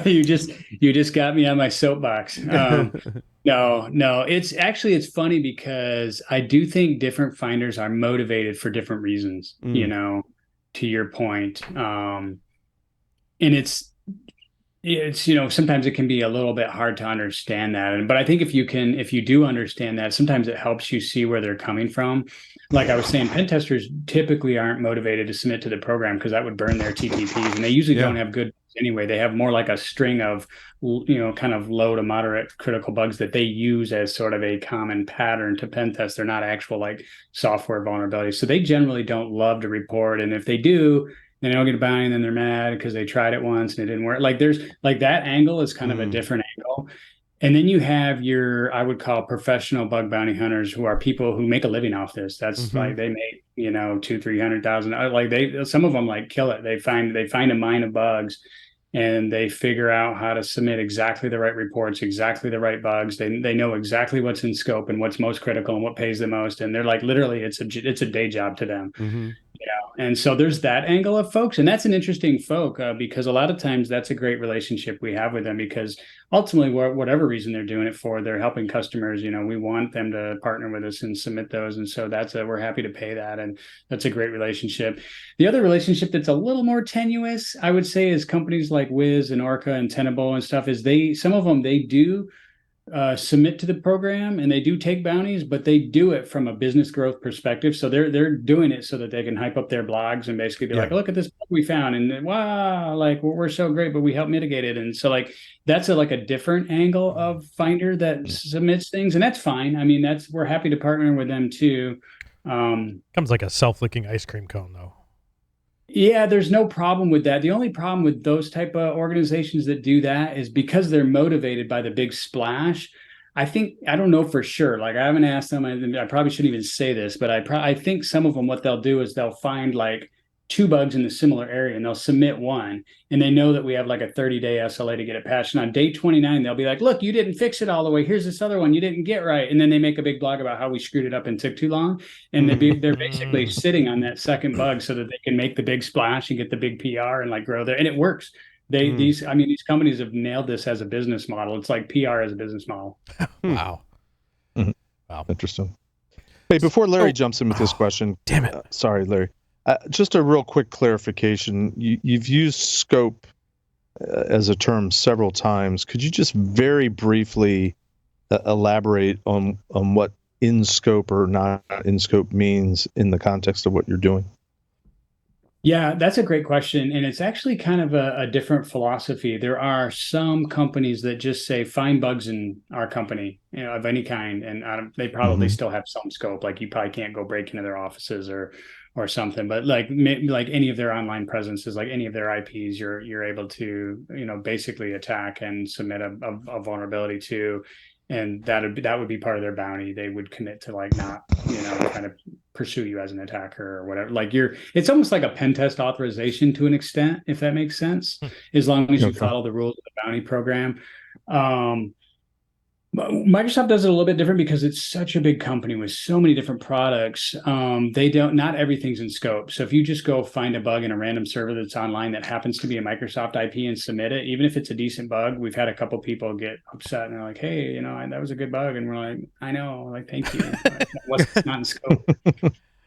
You just got me on my soapbox. No. It's funny because I do think different finders are motivated for different reasons. To your point, and it's sometimes it can be a little bit hard to understand that. But I think if you do understand that, sometimes it helps you see where they're coming from. Like I was saying, pen testers typically aren't motivated to submit to the program because that would burn their TTPs, and they usually don't have good anyway. They have more like a string of, kind of low to moderate critical bugs that they use as sort of a common pattern to pen test. They're not actual like software vulnerabilities. So they generally don't love to report. And if they do, then they don't get a bounty, and then they're mad because they tried it once and it didn't work. Like there's like that angle is kind of a different angle. And then you have I would call professional bug bounty hunters, who are people who make a living off this. That's like they make, $200,000-300,000. Like some of them like kill it. They find a mine of bugs, and they figure out how to submit exactly the right reports, exactly the right bugs. They know exactly what's in scope and what's most critical and what pays the most. And they're like, literally, it's a day job to them. And so there's that angle of folks, and that's an interesting folk because a lot of times that's a great relationship we have with them, because ultimately, whatever reason they're doing it for, they're helping customers. We want them to partner with us and submit those, and so we're happy to pay that, and that's a great relationship. The other relationship that's a little more tenuous, I would say, is companies like Wiz and Orca and Tenable and stuff. Is some of them do submit to the program, and they do take bounties, but they do it from a business growth perspective. So they're doing it so that they can hype up their blogs and basically be like, look at this bug we found, and wow, like we're so great, but we helped mitigate it. And so like that's a different angle of finder that submits things, and that's fine. I mean, we're happy to partner with them too. Comes like a self-licking ice cream cone, though. Yeah, there's no problem with that. The only problem with those type of organizations that do that is because they're motivated by the big splash. I don't know for sure. Like I haven't asked them. I probably shouldn't even say this, but I think some of them, what they'll do is they'll find like 2 bugs in a similar area, and they'll submit one, and they know that we have like a 30-day SLA to get it patched. And on day 29, they'll be like, look, you didn't fix it all the way. Here's this other one you didn't get right. And then they make a big blog about how we screwed it up and took too long. And they're basically sitting on that second bug so that they can make the big splash and get the big PR and like grow there. And it works. These companies have nailed this as a business model. It's like PR as a business model. Wow. Wow. Interesting. Hey, before Larry jumps in with this question. Damn it. Sorry, Larry. Just a real quick clarification. You've used scope as a term several times. Could you just very briefly elaborate on what in scope or not in scope means in the context of what you're doing? Yeah, that's a great question. And it's actually kind of a different philosophy. There are some companies that just say, find bugs in our company, of any kind. And they probably still have some scope. Like you probably can't go break into their offices or something, but like any of their online presences, like any of their IPs, you're able to, basically attack and submit a vulnerability to. And that would be part of their bounty. They would commit to like not, kind of pursue you as an attacker or whatever. Like it's almost like a pen test authorization to an extent, if that makes sense, as long as you follow the rules of the bounty program. Microsoft does it a little bit different because it's such a big company with so many different products. Not everything's in scope. So if you just go find a bug in a random server that's online that happens to be a Microsoft IP and submit it, even if it's a decent bug, we've had a couple people get upset and they're like, hey, that was a good bug. And we're like, I know, like, thank you. That was not in scope.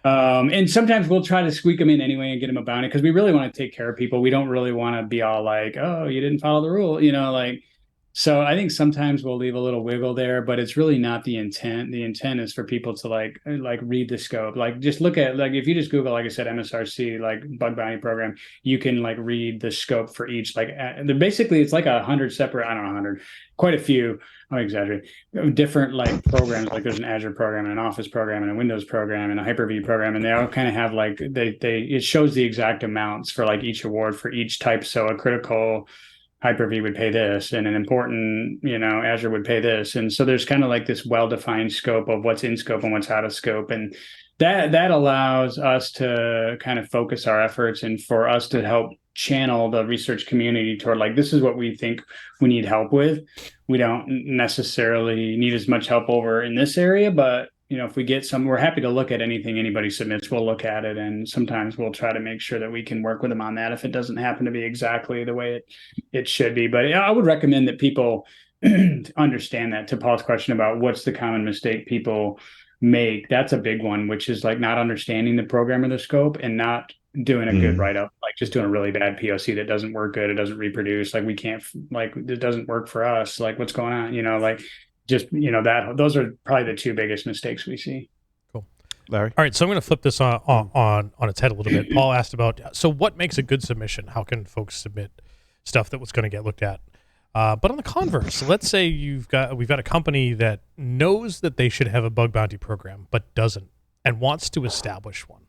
And sometimes we'll try to squeak them in anyway and get them a bounty because we really want to take care of people. We don't really want to be all like, oh, you didn't follow the rule, So I think sometimes we'll leave a little wiggle there, but it's really not the intent. The intent is for people to like read the scope. Like just look at, like, if you just Google, like I said, MSRC, like bug bounty program, you can like read the scope for each. Like basically it's like 100 separate, I don't know, 100, quite a few, I'm exaggerating, different like programs. Like there's an Azure program and an Office program and a Windows program and a Hyper-V program, and they all kind of have like it shows the exact amounts for like each award for each type. So a critical Hyper-V would pay this, and an important, Azure would pay this. And so there's kind of like this well-defined scope of what's in scope and what's out of scope. And that allows us to kind of focus our efforts and for us to help channel the research community toward like, this is what we think we need help with. We don't necessarily need as much help over in this area, but if we get some, we're happy to look at anything anybody submits. We'll look at it, and sometimes we'll try to make sure that we can work with them on that if it doesn't happen to be exactly the way it should be. But I would recommend that people understand that. To Paul's question about what's the common mistake people make, that's a big one, which is like not understanding the program or the scope and not doing a good write-up, like just doing a really bad POC that doesn't work good. It doesn't reproduce. Like we can't, like it doesn't work for us. Like what's going on? Like just, that those are probably the two biggest mistakes we see. Cool. Larry? All right, so I'm going to flip this on its head a little bit. Paul asked about, so what makes a good submission? How can folks submit stuff that was going to get looked at? But on the converse, let's say we've got a company that knows that they should have a bug bounty program, but doesn't, and wants to establish one.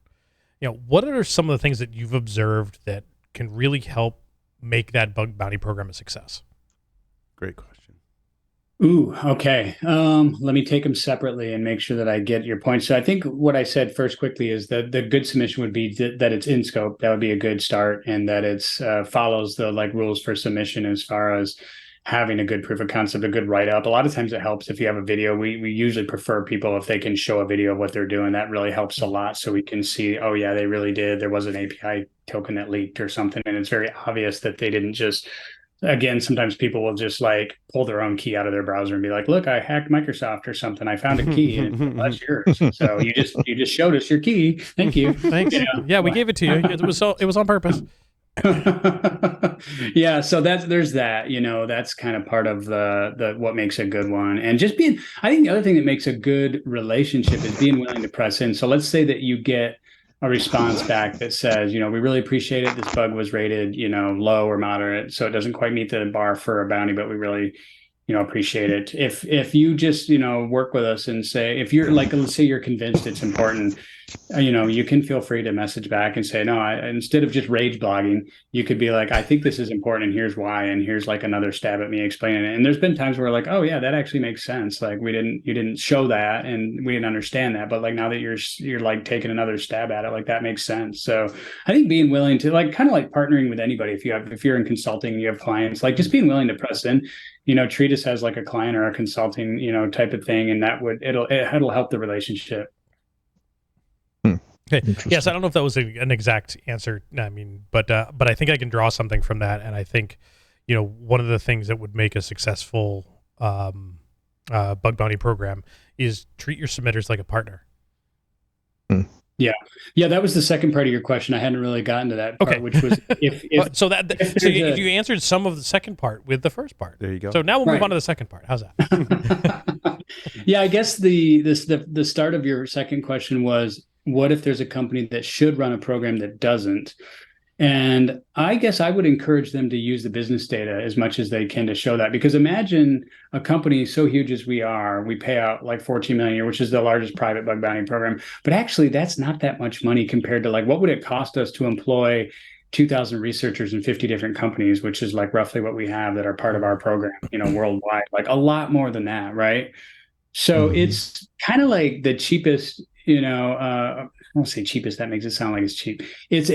What are some of the things that you've observed that can really help make that bug bounty program a success? Great question. Ooh, okay. Let me take them separately and make sure that I get your point. So I think what I said first quickly is that the good submission would be that it's in scope. That would be a good start, and that it's follows the like rules for submission as far as having a good proof of concept, a good write-up. A lot of times it helps if you have a video. We usually prefer people if they can show a video of what they're doing. That really helps a lot, so we can see, oh yeah, they really did. There was an API token that leaked or something, and it's very obvious that they didn't just. Again, sometimes people will just like pull their own key out of their browser and be like, look, I hacked Microsoft or something. I found a key and that's yours. So you just showed us your key. Thank you. Thanks. Yeah, we gave it to you. It was on purpose. Yeah, so there's that, that's kind of part of the what makes a good one. And just I think the other thing that makes a good relationship is being willing to press in. So let's say that you get a response back that says, we really appreciate it. This bug was rated, low or moderate, so it doesn't quite meet the bar for a bounty, but we really, appreciate it. If you just, work with us and say, if you're like, let's say you're convinced it's important, you can feel free to message back and say, no, instead of just rage blogging, you could be like, I think this is important and here's why, and here's like another stab at me explaining it. And there's been times where like, oh yeah, that actually makes sense. Like you didn't show that and we didn't understand that, but like now that you're like taking another stab at it, like that makes sense. So I think being willing to like kind of like partnering with anybody, if you're in consulting, you have clients, like just being willing to press in, treat us as like a client or a consulting, type of thing, and it'll help the relationship. Okay. Yes, I don't know if that was an exact answer. I mean, but I think I can draw something from that, and I think, one of the things that would make a successful bug bounty program is treat your submitters like a partner. Yeah, that was the second part of your question. I hadn't really gotten to that part, which was if you answered some of the second part with the first part. There you go. So now we'll move on to the second part. How's that? Yeah, I guess the start of your second question was, what if there's a company that should run a program that doesn't? And I guess I would encourage them to use the business data as much as they can to show that, because imagine a company so huge as we are, we pay out like $14 million a year, which is the largest private bug bounty program. But actually that's not that much money compared to like, what would it cost us to employ 2,000 researchers in 50 different companies, which is like roughly what we have that are part of our program, worldwide, like a lot more than that. Right. So it's kind of like the cheapest, I won't say cheapest. That makes it sound like it's cheap. It's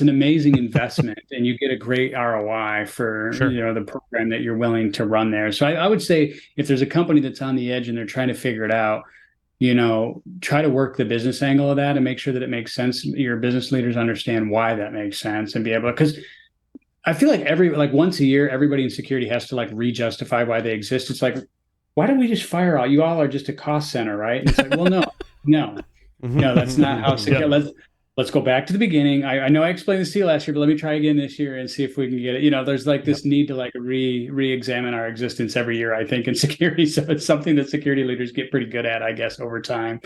an amazing investment, and you get a great ROI for the program that you're willing to run there. So I would say if there's a company that's on the edge and they're trying to figure it out, try to work the business angle of that and make sure that it makes sense. Your business leaders understand why that makes sense and be able, because I feel like once a year, everybody in security has to like re-justify why they exist. It's like, why don't we just fire all? You all are just a cost center, right? And it's like, well, no, that's not how security. let's go back to the beginning. I know I explained this to you last year, but let me try again this year and see if we can get it. There's like this need to like re-examine our existence every year, I think, in security. So it's something that security leaders get pretty good at, I guess, over time.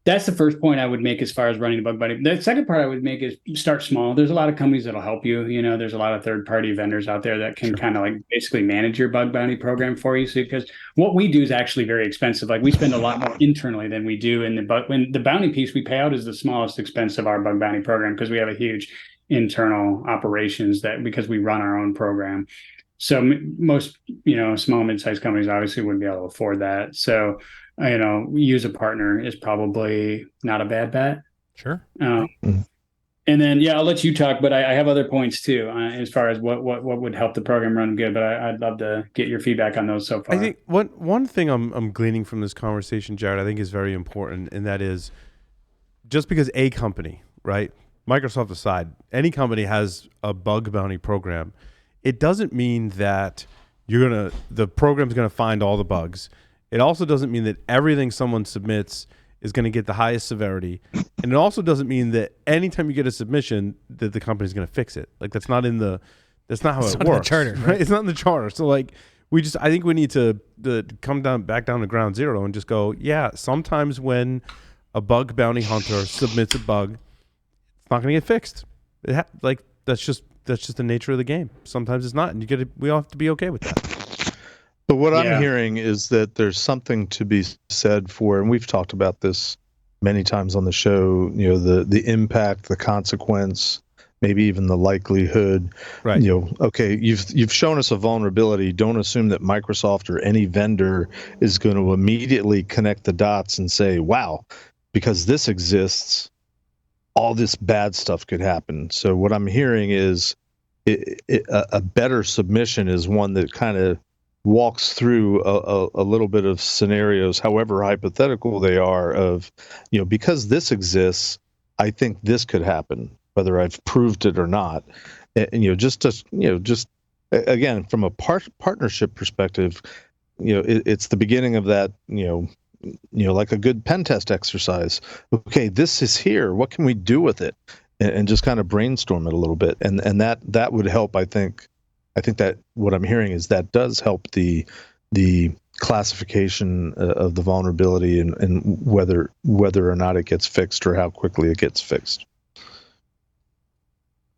That's the first point I would make as far as running a bug bounty. The second part I would make is start small. There's a lot of companies that'll help you. There's a lot of third-party vendors out there that can kind of like basically manage your bug bounty program for you. So because what we do is actually very expensive. Like we spend a lot more internally than we do when the bounty piece we pay out is the smallest expense of our bug bounty program because we have a huge internal operations because we run our own program. So most small mid-sized companies obviously wouldn't be able to afford that. So use a partner is probably not a bad bet. Sure. And then, I'll let you talk, but I have other points too, as far as what would help the program run good. But I'd love to get your feedback on those so far. I think one thing I'm gleaning from this conversation, Jared, I think is very important, and that is just because a company, right, Microsoft aside, any company has a bug bounty program, it doesn't mean that the program's gonna find all the bugs. It also doesn't mean that everything someone submits is going to get the highest severity. And it also doesn't mean that anytime you get a submission that the company's going to fix it. Like that's not how it works. It's not in the charter, right? It's not in the charter. So like I think we need to come back down to ground zero and just go, sometimes when a bug bounty hunter submits a bug, it's not going to get fixed. That's just the nature of the game. Sometimes it's not, and we all have to be okay with that. But what I'm hearing is that there's something to be said for, and we've talked about this many times on the show, the impact, the consequence, maybe even the likelihood. Right. Okay, you've shown us a vulnerability. Don't assume that Microsoft or any vendor is going to immediately connect the dots and say, wow, because this exists, all this bad stuff could happen. So what I'm hearing is a better submission is one that kind of walks through a little bit of scenarios, however hypothetical they are, of, because this exists, I think this could happen, whether I've proved it or not. And, just again, from a partnership perspective, it's the beginning of that, like a good pen test exercise. Okay, this is here. What can we do with it? And just kind of brainstorm it a little bit. And that would help, I think. I think that what I'm hearing is that does help the classification of the vulnerability and whether or not it gets fixed or how quickly it gets fixed.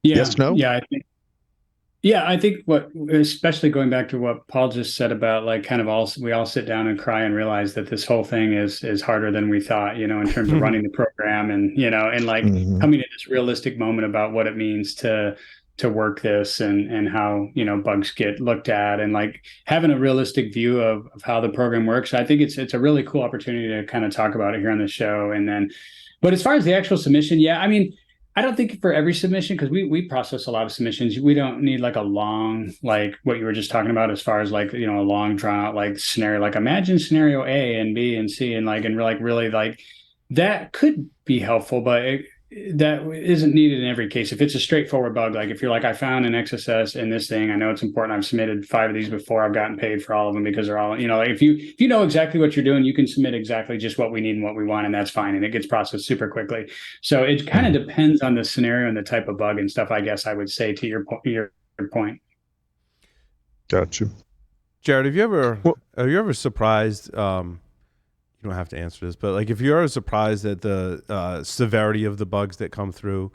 Yes, no? I think especially going back to what Paul just said about like kind of we all sit down and cry and realize that this whole thing is harder than we thought, in terms of running the program and, and like coming to this realistic moment about what it means to work this and how, bugs get looked at and like having a realistic view of how the program works. I think it's a really cool opportunity to kind of talk about it here on the show. And then, but as far as the actual submission, I don't think for every submission, because we process a lot of submissions, we don't need like a long, like what you were just talking about as far as like, a long drawn out like scenario, like imagine scenario A and B and C and really like that could be helpful, but that isn't needed in every case. If it's a straightforward bug, like if you're like, I found an XSS in this thing, I know it's important. I've submitted 5 of these before. I've gotten paid for all of them because they're all, like if you know exactly what you're doing, you can submit exactly just what we need and what we want, and that's fine. And it gets processed super quickly. So it kind of depends on the scenario and the type of bug and stuff, I guess I would say to your point. Gotcha. Jared, have you ever surprised, you don't have to answer this, but like if you're surprised at the severity of the bugs that come through,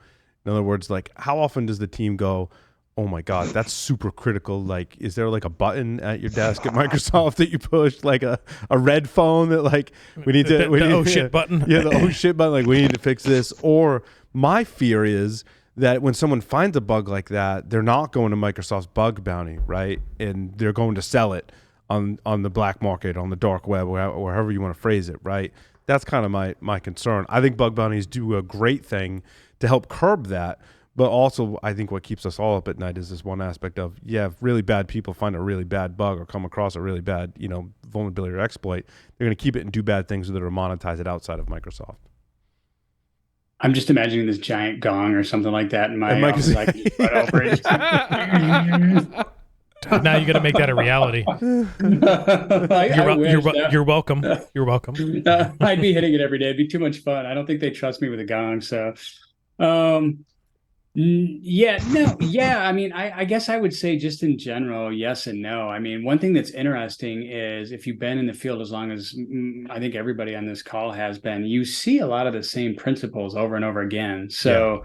in other words, like how often does the team go, oh my God, that's super critical. Like, is there like a button at your desk at Microsoft that you push, like a red phone that like we need to, oh shit button. Yeah, the oh shit button, like we need to fix this. Or my fear is that when someone finds a bug like that, they're not going to Microsoft's bug bounty, right? And they're going to sell it on the black market, on the dark web, or however you want to phrase it, right? That's kind of my concern. I think bug bounties do a great thing to help curb that, but also I think what keeps us all up at night is this one aspect of, if really bad people find a really bad bug or come across a really bad, vulnerability or exploit, they're going to keep it and do bad things with it or monetize it outside of Microsoft. I'm just imagining this giant gong or something like that in my office. I can just put over it. Now you got to make that a reality. You're welcome. You're welcome. I'd be hitting it every day. It'd be too much fun. I don't think they trust me with a gong. So, yeah. I mean, I guess I would say just in general, yes and no. I mean, one thing that's interesting is if you've been in the field as long as I think everybody on this call has been, you see a lot of the same principles over and over again. So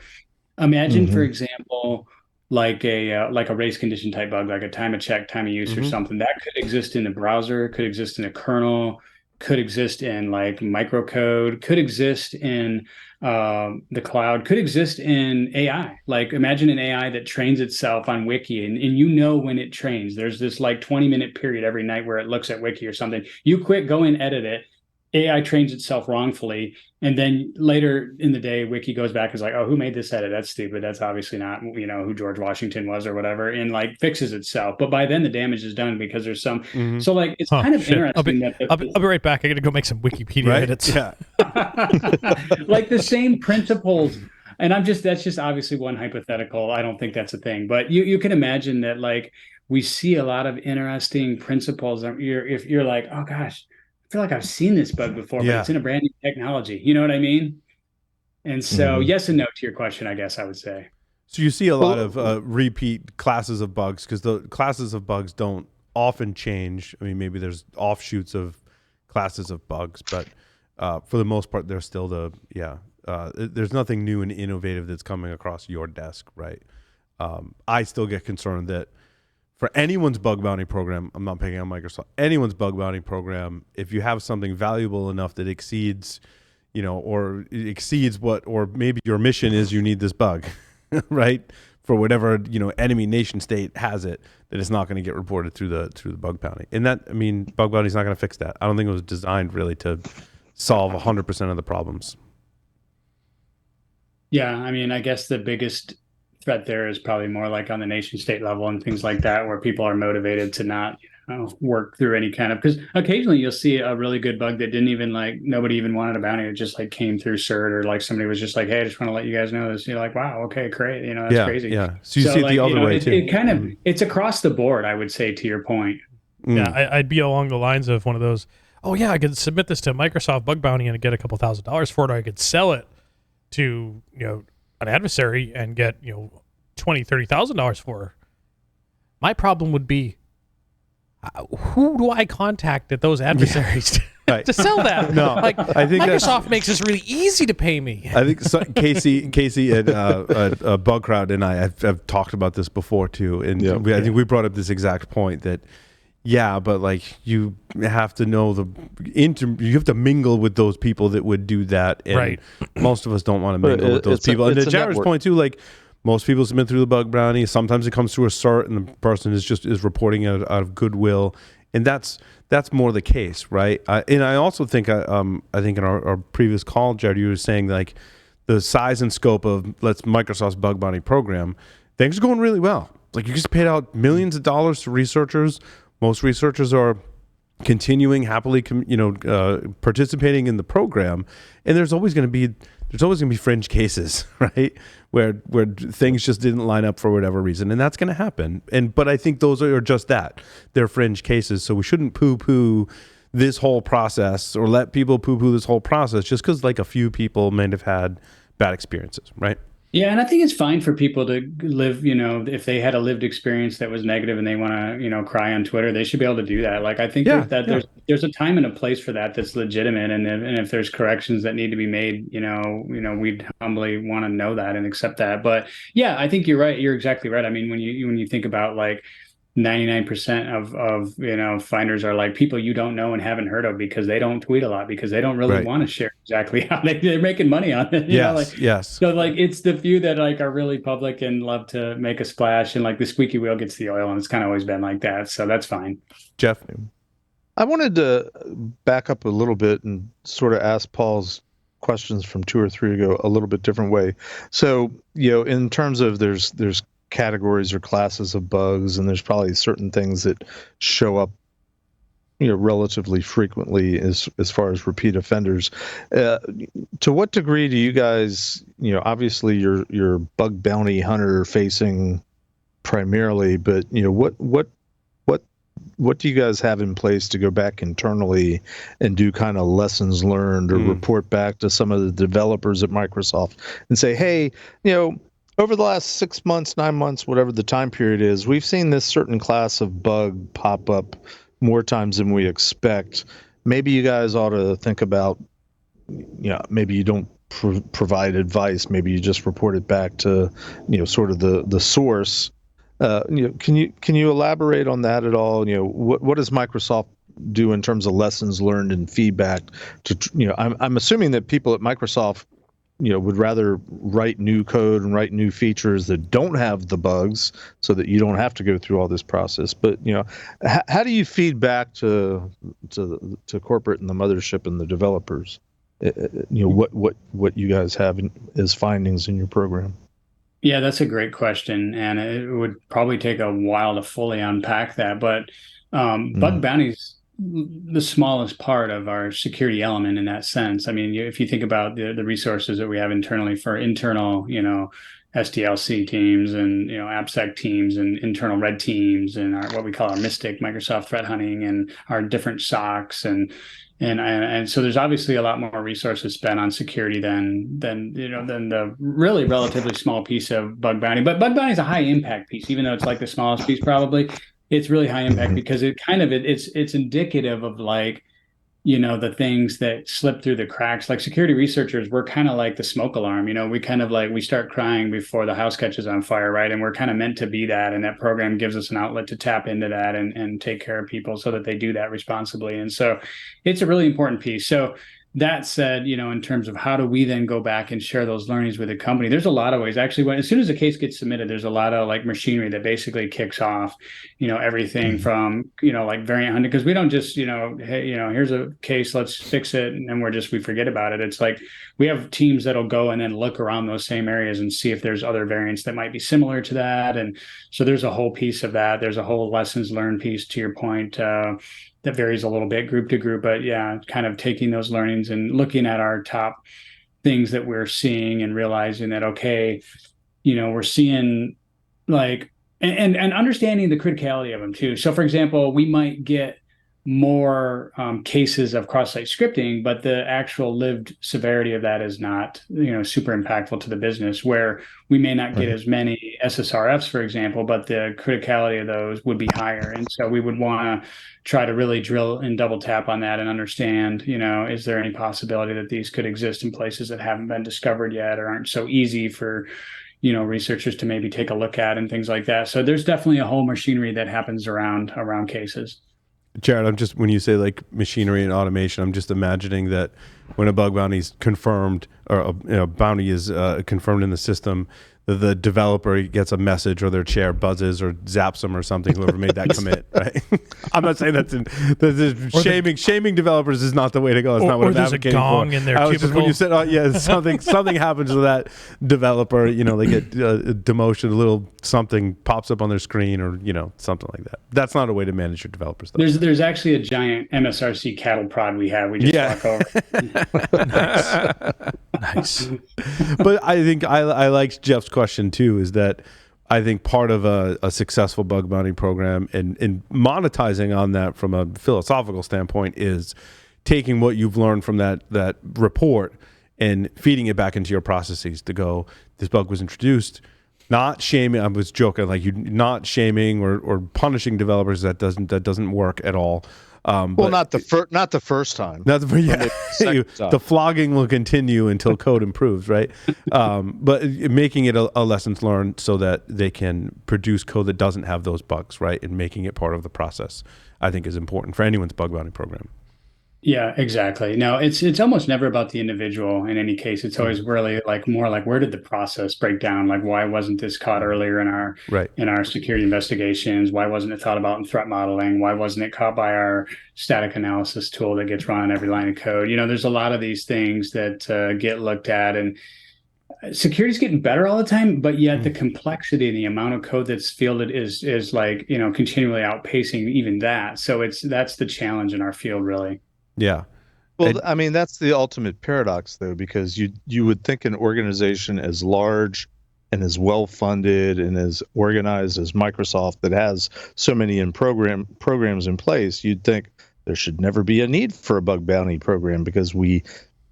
imagine, for example, like a race condition type bug, like a time of check, time of use or something that could exist in the browser, could exist in a kernel, could exist in like microcode, could exist in the cloud, could exist in AI. Like imagine an AI that trains itself on Wiki and you know when it trains, there's this like 20-minute period every night where it looks at Wiki or something. You quit, go and edit it. AI trains itself wrongfully. And then later in the day, Wiki goes back and is like, oh, who made this edit? That's stupid. That's obviously not, who George Washington was or whatever, and like fixes itself. But by then the damage is done because there's some, so like, it's kind of interesting. I'll be right back. I got to go make some Wikipedia edits. Yeah. Like the same principles. And that's just obviously one hypothetical. I don't think that's a thing, but you can imagine that like we see a lot of interesting principles. If you're like, oh gosh, I feel like I've seen this bug before, but it's in a brand new technology. You know what I mean? And so yes and no to your question, I guess I would say. So you see a lot of repeat classes of bugs because the classes of bugs don't often change. I mean, maybe there's offshoots of classes of bugs, but for the most part, they're still there's nothing new and innovative that's coming across your desk, right? I still get concerned that for anyone's bug bounty program, I'm not picking on Microsoft, anyone's bug bounty program, if you have something valuable enough that exceeds, or maybe your mission is you need this bug, right? For whatever, enemy nation state has it, that it's not going to get reported through the bug bounty. And bug bounty is not going to fix that. I don't think it was designed really to solve 100% of the problems. Yeah, I mean, I guess the biggest threat there is probably more like on the nation state level and things like that, where people are motivated to not work through any kind of, because occasionally you'll see a really good bug that didn't even nobody even wanted a bounty. It just like came through CERT, or like somebody was just like, hey, I just want to let you guys know this. You're like, wow, okay, great. That's crazy. Yeah. So you see it the other way too. It kind of, it's across the board, I would say, to your point. Yeah, I'd be along the lines of one of those, oh yeah, I could submit this to Microsoft Bug Bounty and get a couple $1,000s for it, or I could sell it to, an adversary and get, $20,000-$30,000 for her. My problem would be, who do I contact at those adversaries to sell that? No, I think Microsoft makes this really easy to pay me. I think Casey at Bug Crowd and I have talked about this before too, and I think we brought up this exact point that. Yeah, but like you have to know you have to mingle with those people that would do that, and most of us don't want to mingle with those people. And to Jared's point too, like most people submit through the bug bounty. Sometimes it comes through a CERT, and the person is reporting it out of goodwill, and that's more the case, right? And I also think I think in our previous call, Jared, you were saying like the size and scope of Microsoft's bug bounty program, things are going really well. Like you just paid out millions of dollars to researchers. Most researchers are continuing happily, participating in the program, and there's always going to be fringe cases, right, where things just didn't line up for whatever reason, and that's going to happen. But I think those are just that, they're fringe cases. So we shouldn't poo-poo this whole process or let people poo-poo this whole process just because like a few people may have had bad experiences, right? Yeah, and I think it's fine for people to live, if they had a lived experience that was negative and they want to, cry on Twitter, they should be able to do that. Like, I think there's a time and a place for that that's legitimate. And if there's corrections that need to be made, we'd humbly want to know that and accept that. But yeah, I think you're right. You're exactly right. I mean, when you think about like 99% of finders are like people you don't know and haven't heard of because they don't tweet a lot, because they don't really want to share exactly how they're making money on it. Yes. So like it's the few that like are really public and love to make a splash, and like the squeaky wheel gets the oil, and it's kind of always been like that. So that's fine. Jeff, I wanted to back up a little bit and sort of ask Paul's questions from 2 or 3 ago a little bit different way. So, in terms of there's categories or classes of bugs, and there's probably certain things that show up relatively frequently as far as repeat offenders. To what degree do you guys, obviously you're bug bounty hunter facing primarily, but what what do you guys have in place to go back internally and do kind of lessons learned or report back to some of the developers at Microsoft and say, hey, over the last 6 months, 9 months, whatever the time period is, we've seen this certain class of bug pop up more times than we expect. Maybe you guys ought to think about, maybe you don't provide advice. Maybe you just report it back to, sort of the source. Can you elaborate on that at all? What does Microsoft do in terms of lessons learned and feedback? I'm assuming that people at Microsoft, would rather write new code and write new features that don't have the bugs, so that you don't have to go through all this process. But how do you feed back to corporate and the mothership and the developers? What you guys have as findings in your program? Yeah, that's a great question, and it would probably take a while to fully unpack that. But bug bounties, the smallest part of our security element in that sense. I mean, if you think about the resources that we have internally for internal, SDLC teams and AppSec teams and internal red teams and what we call our Mystic Microsoft threat hunting and our different SOCs and so there's obviously a lot more resources spent on security than the really relatively small piece of bug bounty. But bug bounty is a high impact piece, even though it's like the smallest piece probably. It's really high impact because it's indicative of the things that slip through the cracks. Like security researchers, we're kind of like the smoke alarm. We kind of we start crying before the house catches on fire, right? And we're kind of meant to be that. And that program gives us an outlet to tap into that and take care of people so that they do that responsibly. And so it's a really important piece. So that said, in terms of how do we then go back and share those learnings with the company, there's a lot of ways. Actually, as soon as a case gets submitted, there's a lot of machinery that basically kicks off, everything from, variant hunting, because we don't just, hey, here's a case, let's fix it. And then we forget about it. It's like we have teams that'll go and then look around those same areas and see if there's other variants that might be similar to that. And so there's a whole piece of that. There's a whole lessons learned piece, to your point, that varies a little bit group to group, but yeah, kind of taking those learnings and looking at our top things that we're seeing and realizing that, okay, we're seeing and understanding the criticality of them too. So for example, we might get more cases of cross-site scripting, but the actual lived severity of that is not, super impactful to the business, where we may not get as many SSRFs, for example, but the criticality of those would be higher. And so we would want to try to really drill and double tap on that and understand, is there any possibility that these could exist in places that haven't been discovered yet or aren't so easy for researchers to maybe take a look at and things like that. So there's definitely a whole machinery that happens around cases. Jared, when you say machinery and automation, I'm just imagining that when a bug bounty is confirmed or a bounty is confirmed in the system, the developer gets a message or their chair buzzes or zaps them or something, whoever made that commit, right? I'm not saying shaming developers is not the way to go. It's not what I'm advocating for. There's a gong in their cubicle. When you said, something happens to that developer, they get demotion, a little something pops up on their screen or, something like that. That's not a way to manage your developers, though. There's actually a giant MSRC cattle prod we have. We just walk over. Nice. But I think I liked Jeff's question too, is that I think part of a successful bug bounty program and monetizing on that from a philosophical standpoint is taking what you've learned from that report and feeding it back into your processes to go, this bug was introduced, not shaming. I was joking, you're not shaming or punishing developers. That doesn't work at all. Well, not the first time. The flogging will continue until code improves, right? But making it a lessons learned so that they can produce code that doesn't have those bugs, right? And making it part of the process, I think, is important for anyone's bug bounty program. Yeah, exactly. No, it's almost never about the individual in any case. It's always really more where did the process break down? Why wasn't this caught earlier in our security investigations? Why wasn't it thought about in threat modeling? Why wasn't it caught by our static analysis tool that gets run on every line of code? There's a lot of these things that get looked at, and security's getting better all the time, but yet the complexity and the amount of code that's fielded is continually outpacing even that. So that's the challenge in our field, really. Yeah. Well, that's the ultimate paradox, though, because you would think an organization as large and as well funded and as organized as Microsoft, that has so many programs in place, you'd think there should never be a need for a bug bounty program, because we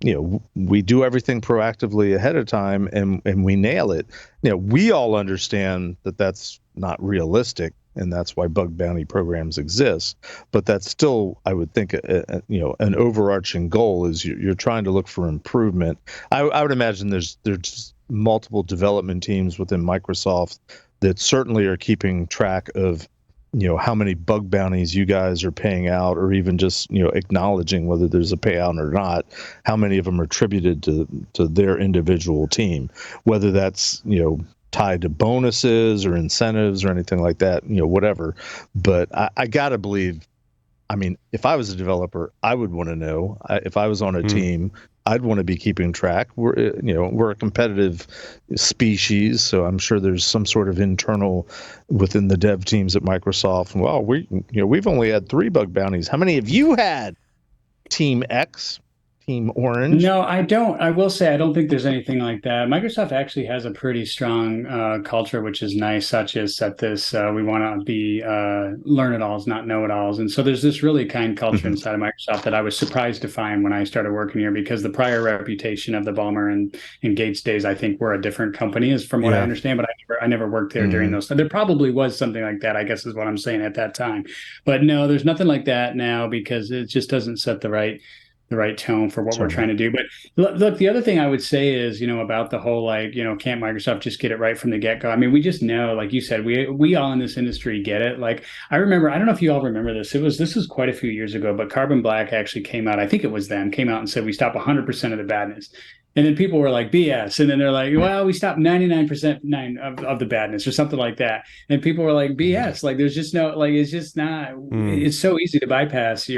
do everything proactively ahead of time, and we nail it. We all understand that that's not realistic, and that's why bug bounty programs exist. But that's still, I would think, an overarching goal is you're trying to look for improvement. I would imagine there's multiple development teams within Microsoft that certainly are keeping track of how many bug bounties you guys are paying out, or even just acknowledging whether there's a payout or not, how many of them are attributed to their individual team, whether that's tied to bonuses or incentives or anything like that, whatever. But I gotta believe, if I was a developer, I would want to know. If I was on a team, I'd want to be keeping track. We're a competitive species, so I'm sure there's some sort of internal within the dev teams at Microsoft. Well, we've only had 3 bug bounties. How many have you had? Team X, Team Orange? No, I don't. I will say I don't think there's anything like that. Microsoft actually has a pretty strong culture, which is nice, such as that we want to be learn-it-alls, not know-it-alls. And so there's this really kind culture inside of Microsoft that I was surprised to find when I started working here, because the prior reputation of the Ballmer and Gates days, I think, were a different company, is from what I understand, but I never worked there during those. There probably was something like that, I guess is what I'm saying, at that time. But no, there's nothing like that now, because it just doesn't set the right tone for what we're trying to do. But look, the other thing I would say is, about the whole, can't Microsoft just get it right from the get-go? We just know, like you said, we all in this industry get it. Like, I remember, I don't know if you all remember this. This was quite a few years ago, but Carbon Black actually came out. I think it was them, came out and said, we stop 100% of the badness. And then people were like, BS. And then they're like, well, we stopped 99% of the badness, or something like that. And people were like, BS. Like, there's just no, like, it's just not, it's so easy to bypass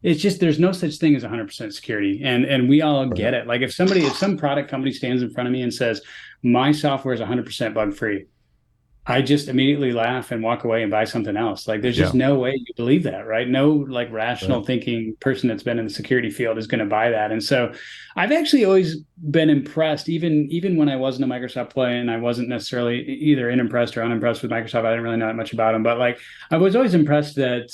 it's just, there's no such thing as 100% security. And we all get it. Like, if some product company stands in front of me and says, my software is 100% bug free, I just immediately laugh and walk away and buy something else. Like, there's just no way you believe that, right? No, like, rational thinking person that's been in the security field is going to buy that. And so I've actually always been impressed, even when I wasn't a Microsoft employee, and I wasn't necessarily either impressed or unimpressed with Microsoft. I didn't really know that much about them, but like, I was always impressed that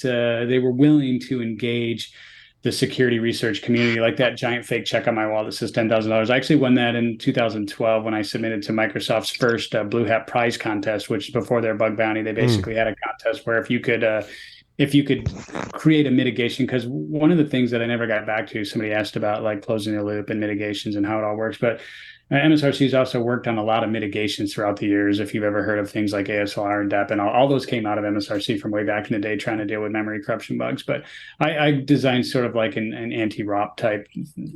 they were willing to engage the security research community, like that giant fake check on my wall that says $10,000. I actually won that in 2012 when I submitted to Microsoft's first Blue Hat Prize contest, which before their bug bounty, they basically had a contest where if you could create a mitigation, because one of the things that I never got back to, somebody asked about, like, closing the loop and mitigations and how it all works, but MSRC has also worked on a lot of mitigations throughout the years. If you've ever heard of things like ASLR and DEP, and all those came out of MSRC from way back in the day, trying to deal with memory corruption bugs. But I designed sort of like an anti-ROP type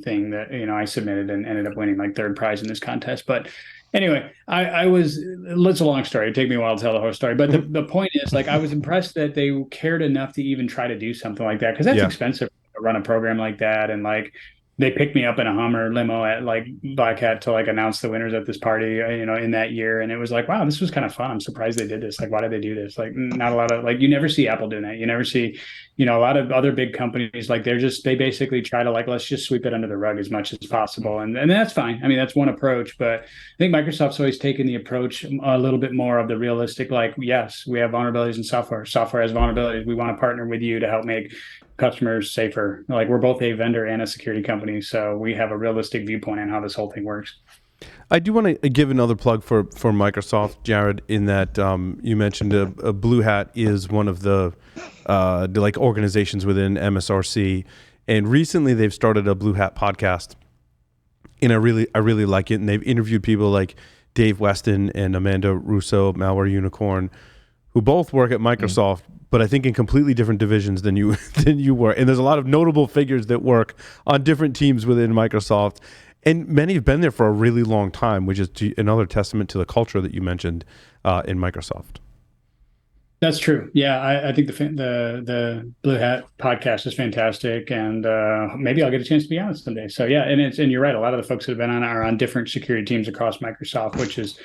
thing that, I submitted and ended up winning like 3rd prize in this contest. But anyway, it's a long story. It'd take me a while to tell the whole story. But the point is, like, I was impressed that they cared enough to even try to do something like that, because that's expensive to run a program like that. And like, they picked me up in a Hummer limo at like Black Hat to like announce the winners at this party, in that year. And it was like, wow, this was kind of fun. I'm surprised they did this. Like, why did they do this? Like, not a lot of, like, you never see Apple doing that. You never see, a lot of other big companies, like, they basically try to, like, let's just sweep it under the rug as much as possible. And that's fine. That's one approach, but I think Microsoft's always taken the approach a little bit more of the realistic, like, yes, we have vulnerabilities in software. Software has vulnerabilities. We want to partner with you to help make customers safer. Like, we're both a vendor and a security company, so we have a realistic viewpoint on how this whole thing works. I do want to give another plug for Microsoft, Jared, in that you mentioned a Blue Hat is one of the like organizations within MSRC, and recently they've started a Blue Hat podcast, and I really like it. And they've interviewed people like Dave Weston and Amanda Russo, Malware Unicorn, who both work at Microsoft, but I think in completely different divisions than you were. And there's a lot of notable figures that work on different teams within Microsoft, and many have been there for a really long time, which is another testament to the culture that you mentioned in Microsoft. That's true. Yeah, I think the Blue Hat podcast is fantastic, and maybe I'll get a chance to be on it someday. So yeah, and you're right. A lot of the folks that have been on it are on different security teams across Microsoft, which is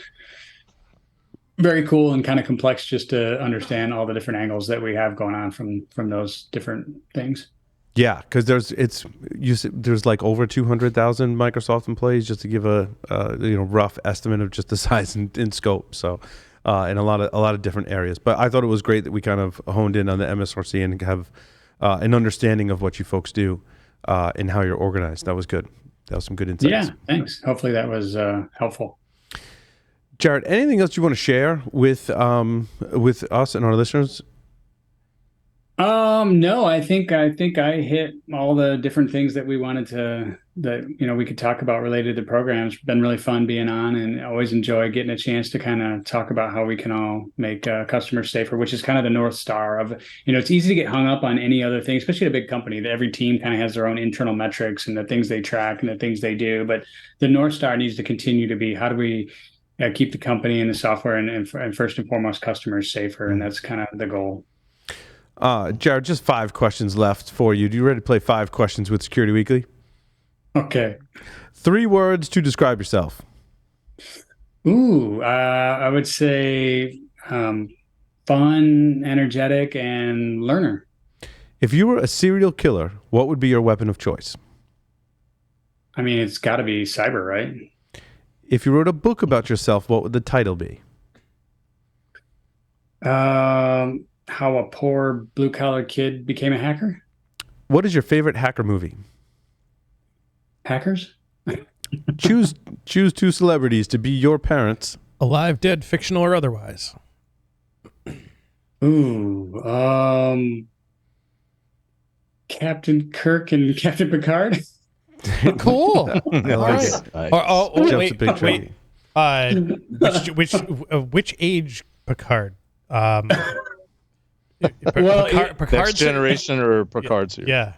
very cool and kind of complex just to understand all the different angles that we have going on from those different things. Yeah, because there's like over 200,000 Microsoft employees, just to give a rough estimate of just the size and scope. So, in a lot of different areas. But I thought it was great that we kind of honed in on the MSRC and have an understanding of what you folks do and how you're organized. That was good. That was some good insights. Yeah, thanks. Hopefully that was helpful. Jared, anything else you want to share with us and our listeners? No, I think I hit all the different things that we wanted we could talk about related to programs. Been really fun being on, and always enjoy getting a chance to kind of talk about how we can all make customers safer, which is kind of the North Star of, it's easy to get hung up on any other thing, especially at a big company that every team kind of has their own internal metrics and the things they track and the things they do. But the North Star needs to continue to be, how do we keep the company and the software and first and foremost customers safer? And that's kind of the goal. Jared, just 5 questions left for you. Do you ready to play 5 questions with Security Weekly? Okay. 3 words to describe yourself. Ooh, I would say fun, energetic, and learner. If you were a serial killer, what would be your weapon of choice? I mean, it's got to be cyber, right? If you wrote a book about yourself, what would the title be? How a poor blue-collar kid became a hacker. What is your favorite hacker movie? Hackers? Choose 2 celebrities to be your parents. Alive, dead, fictional, or otherwise. Ooh, Captain Kirk and Captain Picard. Cool. I like it. Nice. Wait. Which age Picard? Picard's Next Generation or Picard's here? Yeah.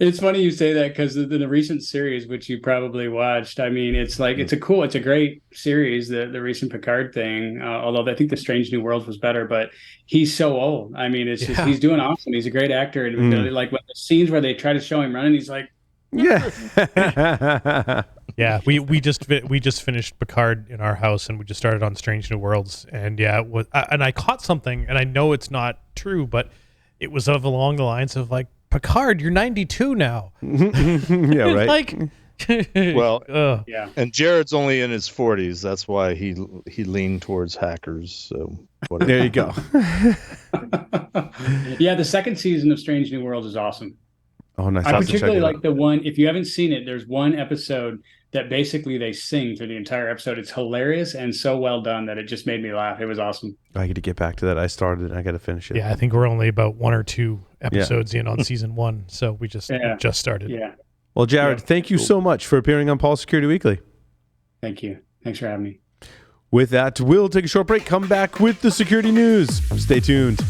It's funny you say that, because in the recent series, which you probably watched, I mean, it's a great series, the recent Picard thing. Although I think the Strange New Worlds was better, but he's so old. I mean, it's just, he's doing awesome. He's a great actor, and like when the scenes where they try to show him running, he's like, yeah. Yeah, we just finished Picard in our house, and we just started on Strange New Worlds, and and I caught something, and I know it's not true, but it was along the lines of like, Picard, you're 92 now. Yeah, right. Like, well, yeah. And Jared's only in his 40s. That's why he leaned towards hackers. So whatever. There you go. Yeah, the second season of Strange New Worlds is awesome. Oh, nice. I particularly like the one, if you haven't seen it, there's one episode that basically they sing through the entire episode. It's hilarious and so well done that it just made me laugh. It was awesome. I got to get back to that. I started and I got to finish it. Yeah, I think we're only about 1 or 2 episodes in on season 1, so we just started. Yeah. Well, Jared, thank you so much for appearing on Paul Security Weekly. Thank you. Thanks for having me. With that, we'll take a short break, come back with the security news. Stay tuned.